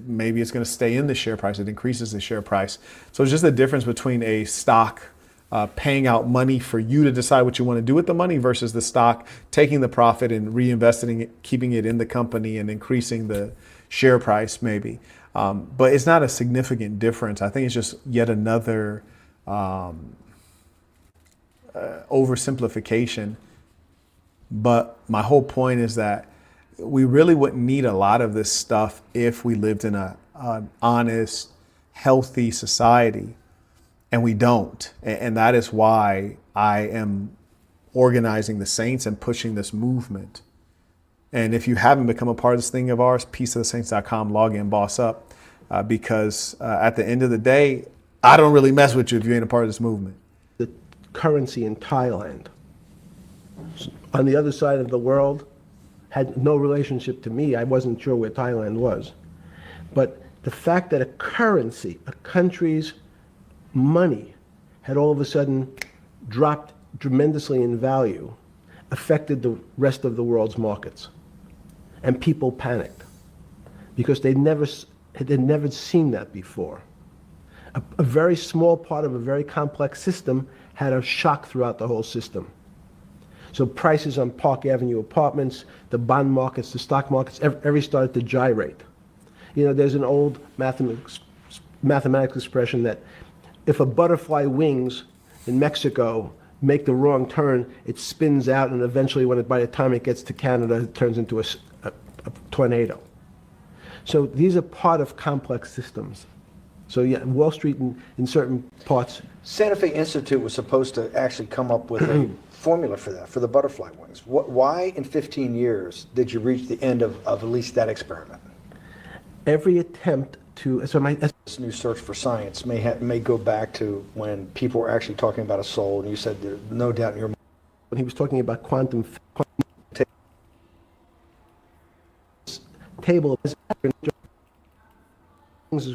maybe it's gonna stay in the share price. It increases the share price. So it's just the difference between a stock paying out money for you to decide what you want to do with the money versus the stock taking the profit and reinvesting it, keeping it in the company and increasing the share price maybe. But it's not a significant difference. I think it's just yet another oversimplification. But my whole point is that we really wouldn't need a lot of this stuff if we lived in an honest, healthy society. And we don't. And that is why I am organizing the saints and pushing this movement. And if you haven't become a part of this thing of ours, peaceofthesaints.com, log in, boss up. Because at the end of the day, I don't really mess with you if you ain't a part of this movement. The currency in Thailand, on the other side of the world, had no relationship to me. I wasn't sure where Thailand was. But the fact that a currency, a country's money, had all of a sudden dropped tremendously in value affected the rest of the world's markets. And people panicked because they'd never seen that before. A very small part of a very complex system had a shock throughout the whole system. So prices on Park Avenue apartments, the bond markets, the stock markets, every started to gyrate. There's an old mathematics expression that if a butterfly wings in Mexico make the wrong turn, it spins out, and eventually by the time it gets to Canada, it turns into a tornado. So these are part of complex systems. So yeah, Wall Street in certain parts. Santa Fe Institute was supposed to actually come up with a formula for that, for the butterfly wings. Why in 15 years did you reach the end of at least that experiment? Every attempt to, This new search for science may go back to when people were actually talking about a soul, and you said there's no doubt in your mind. When he was talking about quantum table, as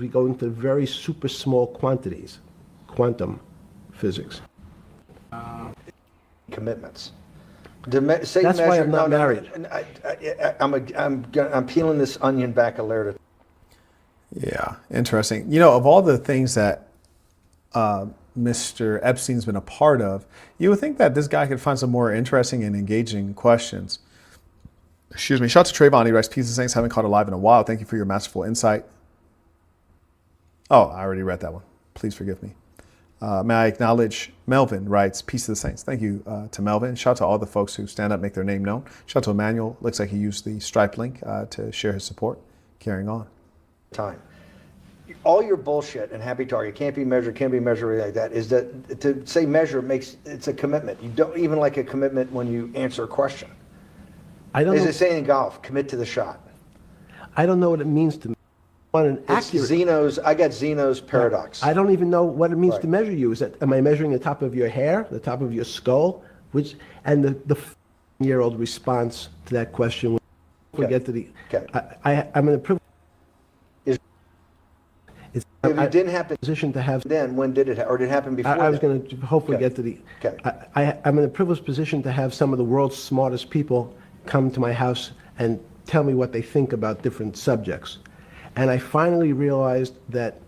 we go into very super small quantities, quantum physics. Commitments. That's why I'm not married. I'm peeling this onion back a layer at a. Yeah, interesting. Of all the things that Mr. Epstein's been a part of, you would think that this guy could find some more interesting and engaging questions. Excuse me. Shout out to Trayvon. He writes, Peace of Saints, haven't caught a live in a while. Thank you for your masterful insight. Oh, I already read that one. Please forgive me. May I acknowledge Melvin writes, Peace of the Saints. Thank you to Melvin. Shout out to all the folks who stand up, make their name known. Shout out to Emmanuel. Looks like he used the Stripe link to share his support. Carrying on. Time. All your bullshit and happy target can't be measured like that, is that to say measure it's a commitment. You don't even like a commitment when you answer a question. I don't know. As they say in golf, commit to the shot. I don't know what it means to me. On an It's accurate. Zeno's, I got Zeno's paradox. I don't even know what it means Right. to measure you. Is that, am I measuring the top of your hair, the top of your skull? Which, and the year-old response to that question, we get to the, Okay. I'm in a privileged If it didn't happen position to have, then, when did it, or did it happen before I was then? going to hopefully Okay. get to the, Okay. I'm in a privileged position to have some of the world's smartest people come to my house and tell me what they think about different subjects. And I finally realized that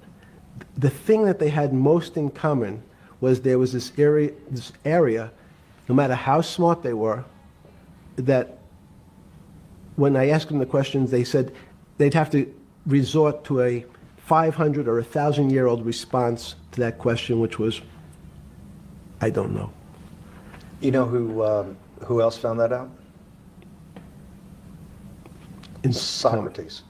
the thing that they had most in common was there was this area, no matter how smart they were, that when I asked them the questions, they said they'd have to resort to a 500 or 1,000-year-old response to that question, which was, I don't know. You know who else found that out? Socrates.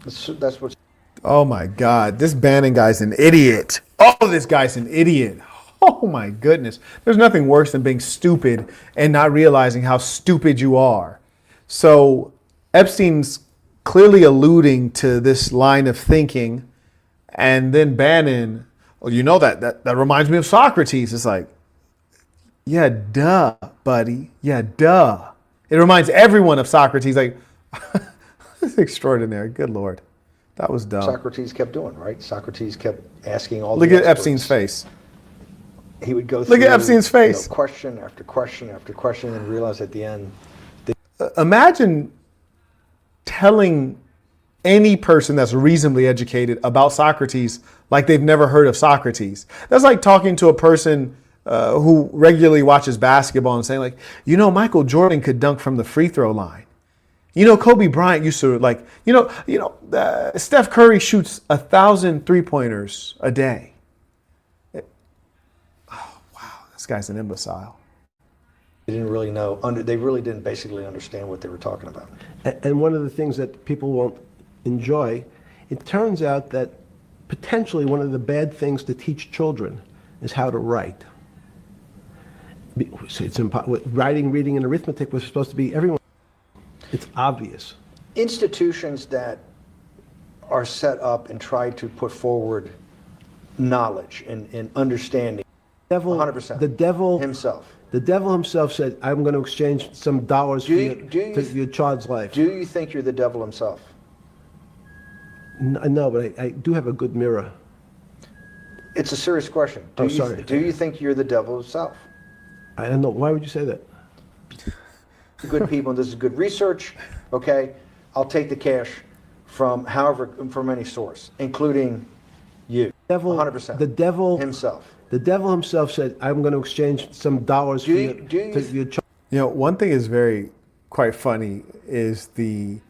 That's what. Oh my God, this Bannon guy's an idiot. Oh, this guy's an idiot. Oh my goodness. There's nothing worse than being stupid and not realizing how stupid you are. So Epstein's clearly alluding to this line of thinking, and then Bannon, well, you know that reminds me of Socrates. It's like, yeah, duh, buddy. Yeah, duh. It reminds everyone of Socrates. Like, it's extraordinary. Good Lord. That was dumb. Socrates kept doing, right? Socrates kept asking all Look the at experts. Epstein's face. He would go through, Look at Epstein's face. question after question after question, and realize at the end. Imagine telling any person that's reasonably educated about Socrates like they've never heard of Socrates. That's like talking to a person who regularly watches basketball and saying, like, you know, Michael Jordan could dunk from the free throw line. You know, Kobe Bryant used to, like, Steph Curry shoots 1,000 3-pointers a day. Oh, wow, this guy's an imbecile. They didn't really know. They really didn't basically understand what they were talking about. And one of the things that people won't enjoy, it turns out that potentially one of the bad things to teach children is how to write. So it's writing, reading, and arithmetic was supposed to be everyone. It's obvious. Institutions that are set up and try to put forward knowledge and understanding. 100%. The devil himself. The devil himself said, "I'm going to exchange some dollars for your child's life." Do you think you're the devil himself? No, but I do have a good mirror. It's a serious question. Sorry. Do you think you're the devil himself? I don't know. Why would you say that? Good people, and this is good research. Okay, I'll take the cash from any source, including you. 100%. The devil himself. The devil himself said, "I'm going to exchange some dollars for your child." You know, one thing is very quite funny is there's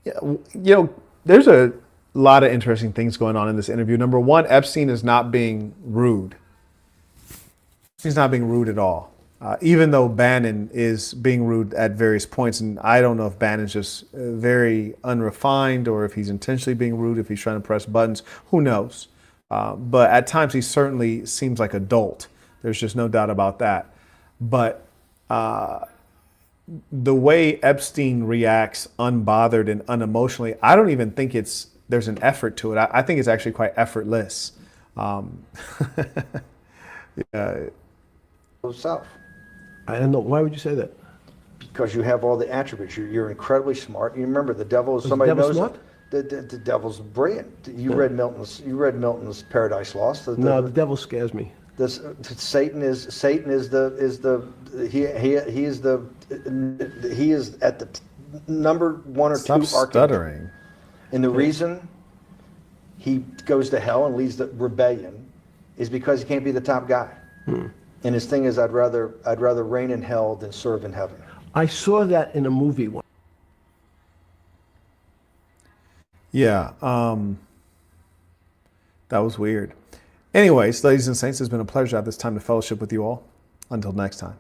a lot of interesting things going on in this interview. Number one, Epstein is not being rude. He's not being rude at all. Even though Bannon is being rude at various points, and I don't know if Bannon's just very unrefined or if he's intentionally being rude, if he's trying to press buttons, who knows? But at times he certainly seems like a dolt. There's just no doubt about that. But the way Epstein reacts unbothered and unemotionally, I don't even think there's an effort to it. I think it's actually quite effortless. Self. I don't know. Why would you say that? Because you have all the attributes. You're incredibly smart. You remember the devil is somebody devil knows. smart? The devil's brilliant. You read Milton's Paradise Lost. No, the devil scares me. Satan is at the number one or Stop two stuttering. And the reason he goes to hell and leads the rebellion is because he can't be the top guy. And his thing is, I'd rather reign in hell than serve in heaven. I saw that in a movie once. Yeah, that was weird. Anyways, ladies and saints, it's been a pleasure at this time to fellowship with you all. Until next time.